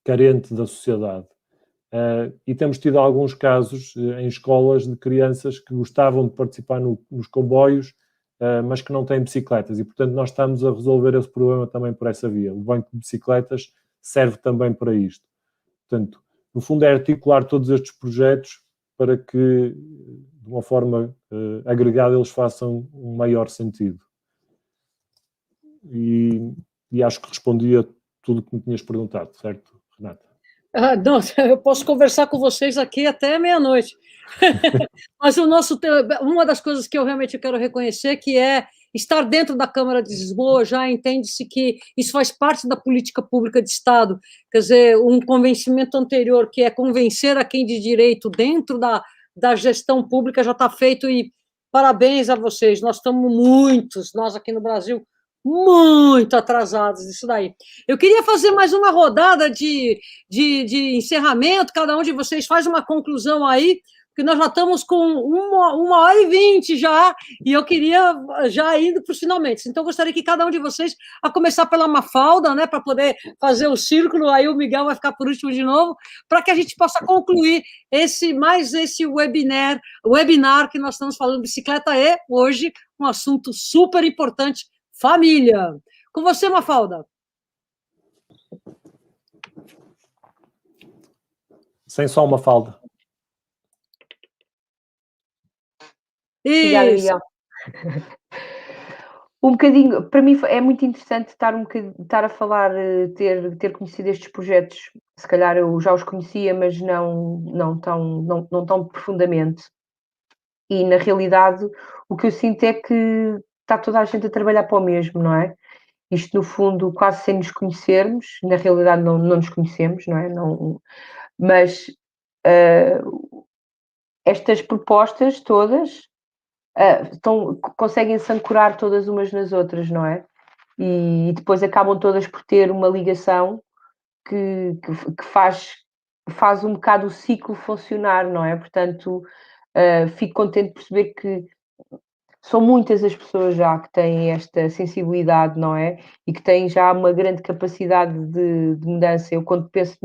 carente da sociedade. E temos tido alguns casos em escolas de crianças que gostavam de participar nos comboios, mas que não têm bicicletas. E, portanto, nós estamos a resolver esse problema também por essa via. O banco de bicicletas serve também para isto. Portanto, no fundo, é articular todos estes projetos para que, de uma forma agregada, eles façam um maior sentido. E acho que respondi a tudo o que me tinhas perguntado, certo, Renata? Não, eu posso conversar com vocês aqui até meia-noite. Mas uma das coisas que eu realmente quero reconhecer que é estar dentro da Câmara de Lisboa, já entende-se que isso faz parte da política pública de Estado. Quer dizer, um convencimento anterior, que é convencer a quem de direito dentro da gestão pública, já está feito, e parabéns a vocês. Nós aqui no Brasil, muito atrasados nisso daí. Eu queria fazer mais uma rodada de encerramento, cada um de vocês faz uma conclusão aí, porque nós já estamos com 1h20 já, e eu queria já indo para os finalmente. Então, eu gostaria que cada um de vocês, a começar pela Mafalda, né, para poder fazer o círculo, aí o Miguel vai ficar por último de novo, para que a gente possa concluir esse webinar que nós estamos falando. Bicicleta é, hoje, um assunto super importante, família. Com você, Mafalda. Sem só uma falda. Obrigada, Miguel. Um bocadinho, para mim é muito interessante estar a falar, ter conhecido estes projetos. Se calhar eu já os conhecia, mas não tão profundamente. E na realidade o que eu sinto é que está toda a gente a trabalhar para o mesmo, não é? Isto no fundo quase sem nos conhecermos, na realidade não nos conhecemos, não é? Mas estas propostas todas conseguem-se ancorar todas umas nas outras, não é? E depois acabam todas por ter uma ligação que faz um bocado o ciclo funcionar, não é? Portanto, fico contente de perceber que são muitas as pessoas já que têm esta sensibilidade, não é? E que têm já uma grande capacidade de mudança. Eu, quando penso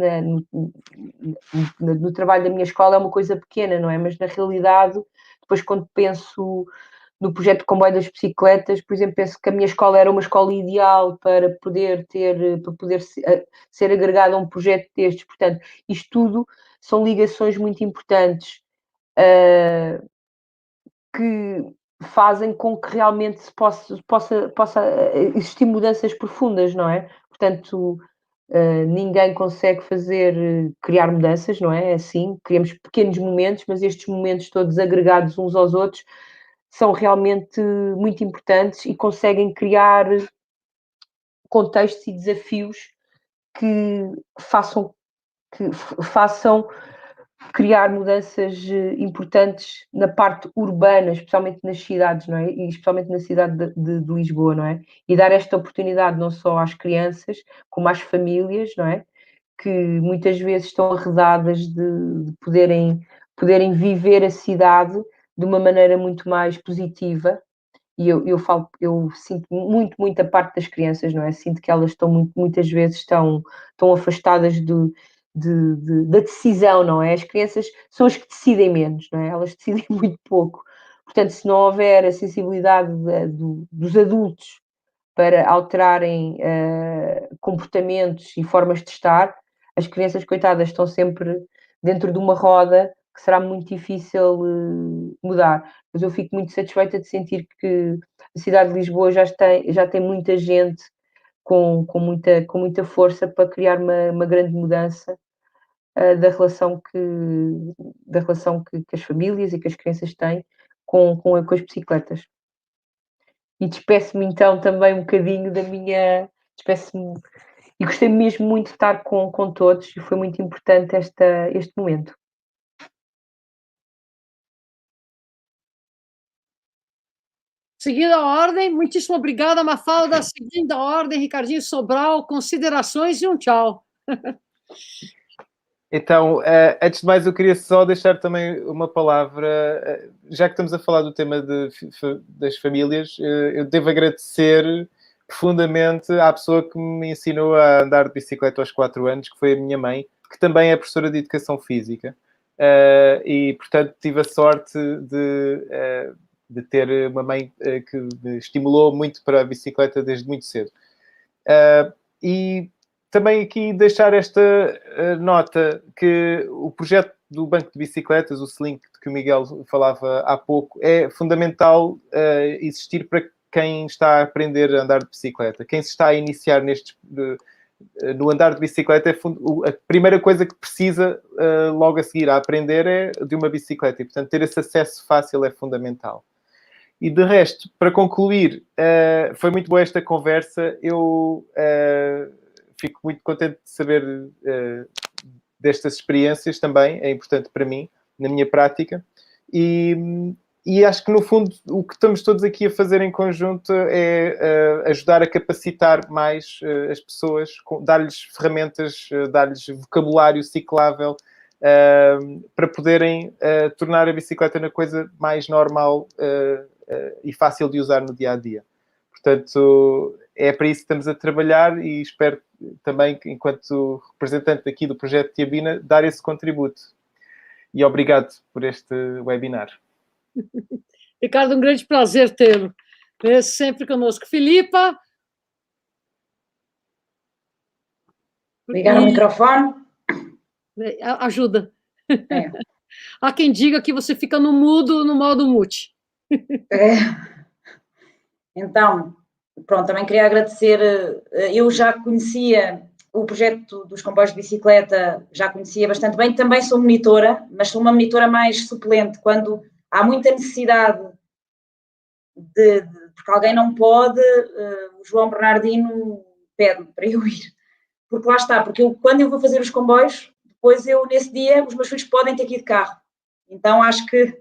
no trabalho da minha escola, é uma coisa pequena, não é? Mas, na realidade, depois, quando penso no projeto de comboio das bicicletas, por exemplo, penso que a minha escola era uma escola ideal para poder ser agregada a um projeto destes. Portanto, isto tudo são ligações muito importantes que fazem com que realmente se possa existir mudanças profundas, não é? Portanto, ninguém consegue criar mudanças, não é? Assim, criamos pequenos momentos, mas estes momentos todos agregados uns aos outros são realmente muito importantes e conseguem criar contextos e desafios que façam criar mudanças importantes na parte urbana, especialmente nas cidades, não é? E especialmente na cidade de Lisboa, não é? E dar esta oportunidade não só às crianças, como às famílias, não é? Que muitas vezes estão arredadas de poderem viver a cidade de uma maneira muito mais positiva. E eu sinto muito a parte das crianças, não é? Sinto que elas muitas vezes estão afastadas da decisão, não é? As crianças são as que decidem menos, não é? Elas decidem muito pouco. Portanto, se não houver a sensibilidade dos adultos para alterarem comportamentos e formas de estar, as crianças, coitadas, estão sempre dentro de uma roda que será muito difícil mudar. Mas eu fico muito satisfeita de sentir que a cidade de Lisboa já tem muita gente com muita força para criar uma grande mudança da relação que as famílias e que as crianças têm com as bicicletas. E despeço-me então também um bocadinho despeço-me, e gostei mesmo muito de estar com todos, e foi muito importante este momento. Seguindo a ordem, muitíssimo obrigada, Mafalda. Seguindo a ordem, Ricardinho Sobral, considerações e um tchau. Então, antes de mais, eu queria só deixar também uma palavra, já que estamos a falar do tema das famílias, eu devo agradecer profundamente à pessoa que me ensinou a andar de bicicleta aos 4 anos, que foi a minha mãe, que também é professora de Educação Física. E, portanto, tive a sorte de de ter uma mãe que me estimulou muito para a bicicleta desde muito cedo. E também aqui deixar esta nota que o projeto do banco de bicicletas, o Slink, que o Miguel falava há pouco, é fundamental existir para quem está a aprender a andar de bicicleta. Quem se está a iniciar no andar de bicicleta, a primeira coisa que precisa logo a seguir a aprender é de uma bicicleta. E, portanto, ter esse acesso fácil é fundamental. E, de resto, para concluir, foi muito boa esta conversa. Eu fico muito contente de saber destas experiências também. É importante para mim, na minha prática. E acho que, no fundo, o que estamos todos aqui a fazer em conjunto é ajudar a capacitar mais as pessoas, dar-lhes ferramentas, dar-lhes vocabulário ciclável para poderem tornar a bicicleta uma coisa mais normal e fácil de usar no dia-a-dia. Portanto, é para isso que estamos a trabalhar e espero também, enquanto representante aqui do projeto Tiabina, dar esse contributo. E obrigado por este webinar. Ricardo, um grande prazer tê-lo. Sempre conosco. Filipa. Ligar o microfone. Ajuda. Há quem diga que você fica no mudo, no modo mute. Então, pronto, também queria agradecer. Eu já conhecia o projeto dos comboios de bicicleta, já conhecia bastante bem. Também sou monitora, mas sou uma monitora mais suplente, quando há muita necessidade porque alguém não pode, o João Bernardino pede-me para eu ir. Porque lá está, porque quando eu vou fazer os comboios, depois nesse dia, os meus filhos podem ter que ir de carro. Então, acho que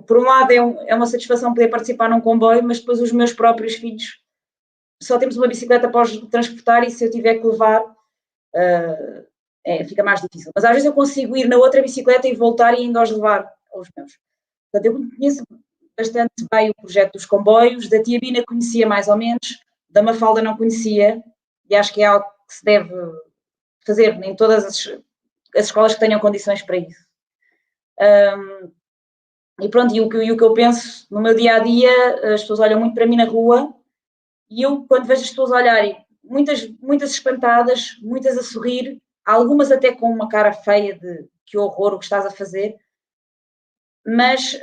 por um lado, é uma satisfação poder participar num comboio, mas depois os meus próprios filhos, só temos uma bicicleta para os transportar e se eu tiver que levar, fica mais difícil. Mas às vezes eu consigo ir na outra bicicleta e voltar e ainda os levar aos meus. Portanto, eu conheço bastante bem o projeto dos comboios, da Tiabina conhecia mais ou menos, da Mafalda não conhecia, e acho que é algo que se deve fazer em todas as escolas que tenham condições para isso. E pronto, e o que eu penso no meu dia-a-dia, as pessoas olham muito para mim na rua, e eu, quando vejo as pessoas olharem, muitas espantadas, muitas a sorrir, algumas até com uma cara feia de que horror o que estás a fazer, mas...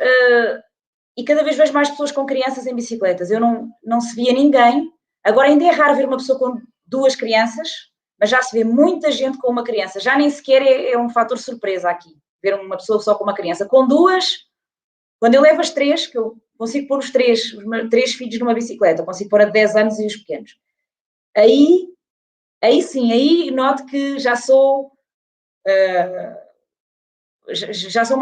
e cada vez vejo mais pessoas com crianças em bicicletas. Eu não se via ninguém. Agora ainda é raro ver uma pessoa com 2 crianças, mas já se vê muita gente com uma criança. Já nem sequer é um fator surpresa aqui, ver uma pessoa só com uma criança. Com 2, quando eu levo as 3, que eu consigo pôr os meus 3 filhos numa bicicleta, consigo pôr a de 10 anos e os pequenos. Aí sim, aí noto que já sou... já sou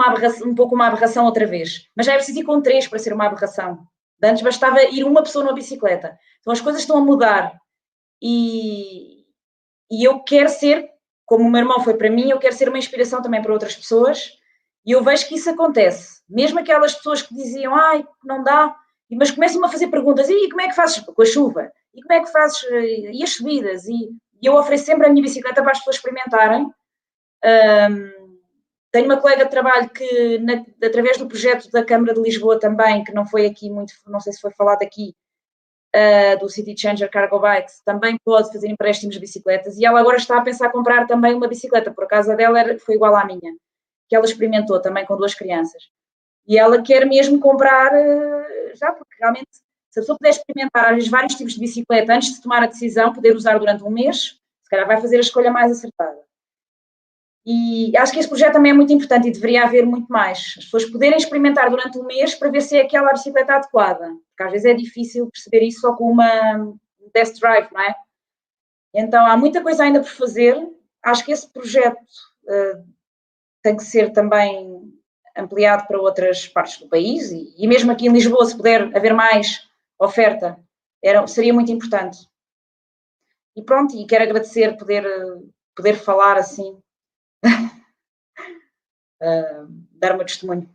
um pouco uma aberração outra vez. Mas já é preciso ir com 3 para ser uma aberração. Antes bastava ir uma pessoa numa bicicleta. Então as coisas estão a mudar. E eu quero ser, como o meu irmão foi para mim, eu quero ser uma inspiração também para outras pessoas. E eu vejo que isso acontece. Mesmo aquelas pessoas que diziam, não dá, mas começam a fazer perguntas. E como é que fazes com a chuva? E como é que fazes? E as subidas? E eu ofereço sempre a minha bicicleta para as pessoas experimentarem. Tenho uma colega de trabalho que, através do projeto da Câmara de Lisboa também, que não foi aqui muito, não sei se foi falado aqui, do City Changer Cargo Bike, também pode fazer empréstimos de bicicletas, e ela agora está a pensar comprar também uma bicicleta, por acaso a dela foi igual à minha, que ela experimentou também com 2 crianças. E ela quer mesmo comprar já, porque realmente, se a pessoa puder experimentar às vezes vários tipos de bicicleta antes de tomar a decisão, poder usar durante um mês, se calhar vai fazer a escolha mais acertada. E acho que esse projeto também é muito importante e deveria haver muito mais. As pessoas poderem experimentar durante um mês para ver se é aquela bicicleta adequada. Porque às vezes é difícil perceber isso só com um test drive, não é? Então há muita coisa ainda por fazer. Acho que esse projeto tem que ser também ampliado para outras partes do país e mesmo aqui em Lisboa, se puder haver mais oferta, seria muito importante. E pronto, e quero agradecer poder falar assim. Dar o meu testemunho.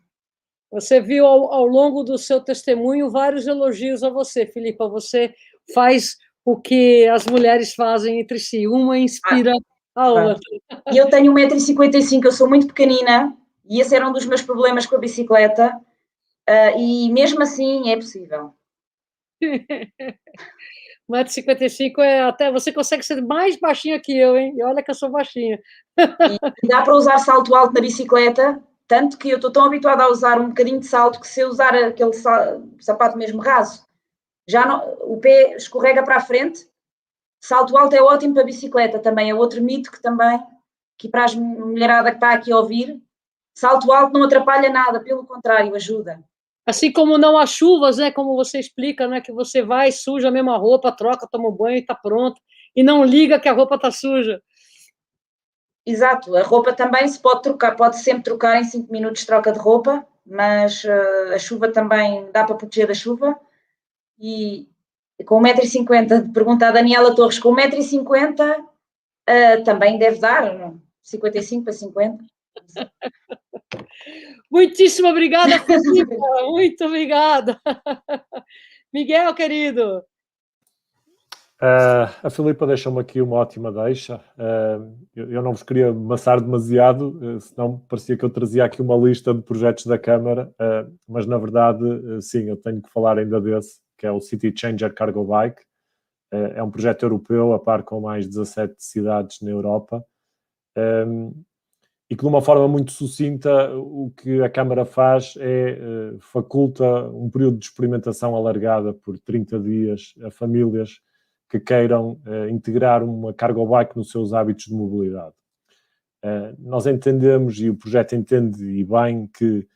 Você viu ao longo do seu testemunho vários elogios a você, Filipa. Você faz o que as mulheres fazem entre si, uma inspira a outra. E eu tenho 1,55 m, eu sou muito pequenina, e esse era um dos meus problemas com a bicicleta, e mesmo assim é possível. 1,55 m até... Você consegue ser mais baixinha que eu, hein? E olha que eu sou baixinha. E dá para usar salto alto na bicicleta, tanto que eu estou tão habituada a usar um bocadinho de salto que se eu usar aquele sapato mesmo raso, já não, o pé escorrega para a frente. Salto alto é ótimo para a bicicleta também, é outro mito que também, que para a mulherada que está aqui a ouvir, salto alto não atrapalha nada, pelo contrário, ajuda. Assim como não há chuvas, né? Como você explica, né? Que você vai, suja a mesma roupa, troca, toma um banho e está pronto. E não liga que a roupa está suja. Exato, a roupa também se pode trocar, pode sempre trocar em 5 minutos troca de roupa, mas a chuva também dá para proteger da chuva. E com 1,50 m, pergunta a Daniela Torres, com 1,50 m também deve dar, não? 55 para 50. Muitíssimo obrigada, Filipa. Muito obrigada. Miguel, querido. A Filipa deixou-me aqui uma ótima deixa. Eu não vos queria amassar demasiado, senão parecia que eu trazia aqui uma lista de projetos da Câmara, mas na verdade, sim, eu tenho que falar ainda desse, que é o City Changer Cargo Bike. É um projeto europeu, a par com mais 17 cidades na Europa, e que de uma forma muito sucinta o que a Câmara faz é faculta um período de experimentação alargada por 30 dias a famílias que queiram integrar uma cargo bike nos seus hábitos de mobilidade. Nós entendemos, e o projeto entende e bem, que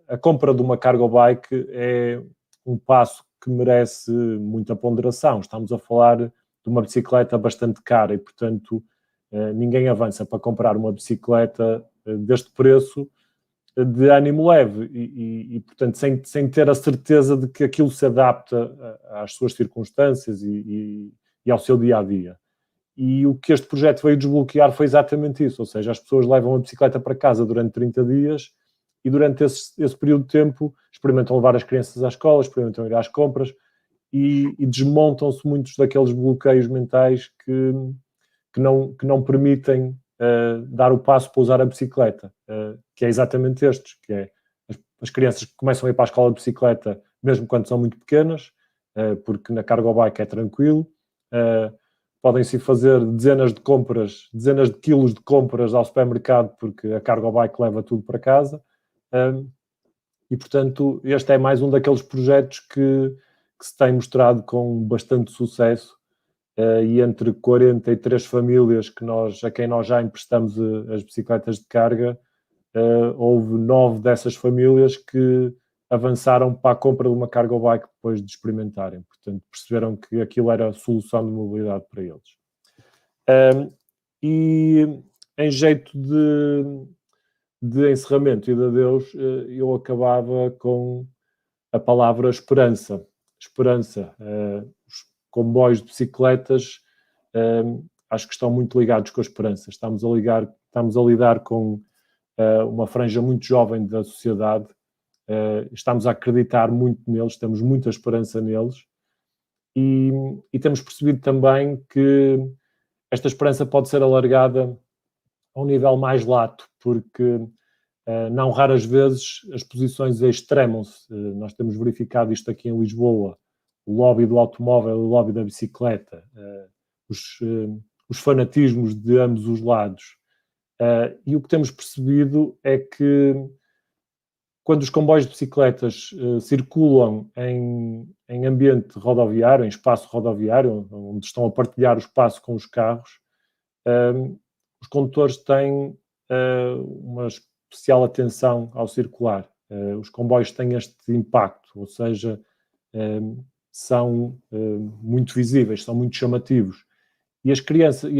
a compra de uma cargo bike é um passo que merece muita ponderação. Estamos a falar de uma bicicleta bastante cara e, portanto, ninguém avança para comprar uma bicicleta deste preço de ânimo leve e portanto, sem ter a certeza de que aquilo se adapta às suas circunstâncias e ao seu dia-a-dia. E o que este projeto veio desbloquear foi exatamente isso, ou seja, as pessoas levam a bicicleta para casa durante 30 dias e durante esse período de tempo experimentam levar as crianças à escola, experimentam ir às compras e desmontam-se muitos daqueles bloqueios mentais que não permitem dar o passo para usar a bicicleta, que é exatamente estes, que é as crianças que começam a ir para a escola de bicicleta mesmo quando são muito pequenas, porque na cargo bike é tranquilo, podem-se fazer dezenas de quilos de compras ao supermercado porque a cargo bike leva tudo para casa, e portanto este é mais um daqueles projetos que se tem mostrado com bastante sucesso. E entre 43 famílias a quem nós já emprestamos as bicicletas de carga, houve 9 dessas famílias que avançaram para a compra de uma cargo bike depois de experimentarem. Portanto, perceberam que aquilo era a solução de mobilidade para eles. E em jeito de encerramento e de adeus, eu acabava com a palavra esperança. Esperança. Os comboios de bicicletas acho que estão muito ligados com a esperança. Estamos a lidar com uma franja muito jovem da sociedade, estamos a acreditar muito neles, temos muita esperança neles e temos percebido também que esta esperança pode ser alargada a um nível mais lato, porque não raras vezes as posições extremam-se. Nós temos verificado isto aqui em Lisboa, o lobby do automóvel e o lobby da bicicleta, os fanatismos de ambos os lados. E o que temos percebido é que quando os comboios de bicicletas circulam em ambiente rodoviário, em espaço rodoviário, onde estão a partilhar o espaço com os carros, os condutores têm uma especial atenção ao circular. Os comboios têm este impacto, ou seja, são muito visíveis, são muito chamativos. E as crianças,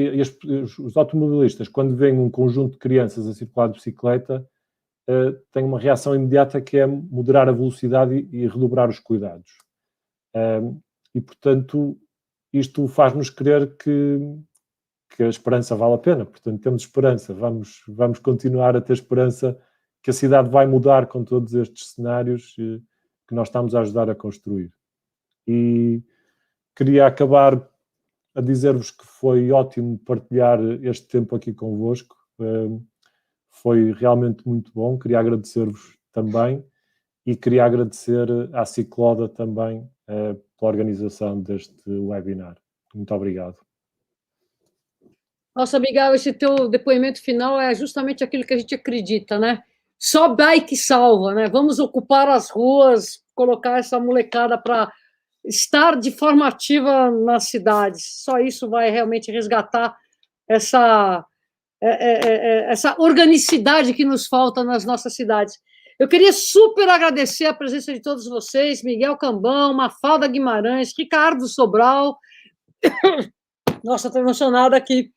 os automobilistas, quando veem um conjunto de crianças a circular de bicicleta, têm uma reação imediata que é moderar a velocidade e redobrar os cuidados. E, portanto, isto faz-nos crer que a esperança vale a pena. Portanto, temos esperança, vamos continuar a ter esperança que a cidade vai mudar com todos estes cenários que nós estamos a ajudar a construir. E queria acabar a dizer-vos que foi ótimo partilhar este tempo aqui convosco. Foi realmente muito bom. Queria agradecer-vos também e queria agradecer à Cicloda também pela organização deste webinar. Muito obrigado. Nossa, Miguel, esse teu depoimento final é justamente aquilo que a gente acredita, né? Só bike salva, né? Vamos ocupar as ruas, colocar essa molecada para estar de forma ativa nas cidades. Só isso vai realmente resgatar essa organicidade que nos falta nas nossas cidades. Eu queria super agradecer a presença de todos vocês, Miguel Cambão, Mafalda Guimarães, Ricardo Sobral. Nossa, estou emocionada aqui.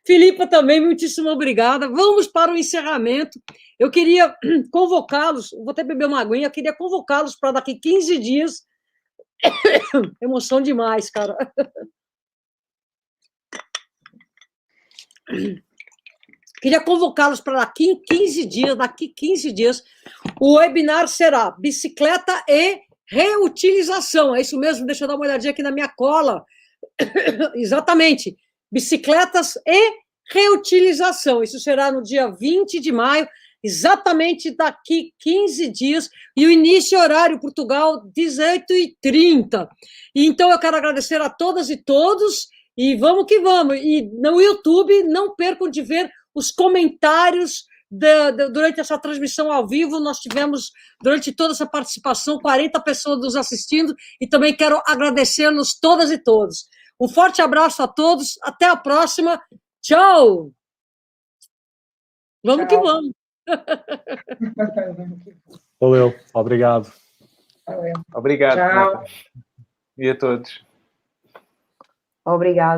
Filipa também, muitíssimo obrigada. Vamos para o encerramento. Eu queria convocá-los, vou até beber uma aguinha, eu queria convocá-los para daqui 15 dias. Emoção demais, cara. Queria convocá-los para daqui 15 dias, o webinar será bicicleta e reutilização. É isso mesmo, deixa eu dar uma olhadinha aqui na minha cola. Exatamente, bicicletas e reutilização. Isso será no dia 20 de maio, exatamente daqui 15 dias, e o início horário Portugal, 18h30. Então, eu quero agradecer a todas e todos, e vamos que vamos. E no YouTube, não percam de ver os comentários durante essa transmissão ao vivo. Nós tivemos, durante toda essa participação, 40 pessoas nos assistindo, e também quero agradecê-los todas e todos. Um forte abraço a todos, até a próxima. Tchau! Vamos que vamos! Valeu, obrigado. Obrigado. Tchau. E a todos. Obrigado.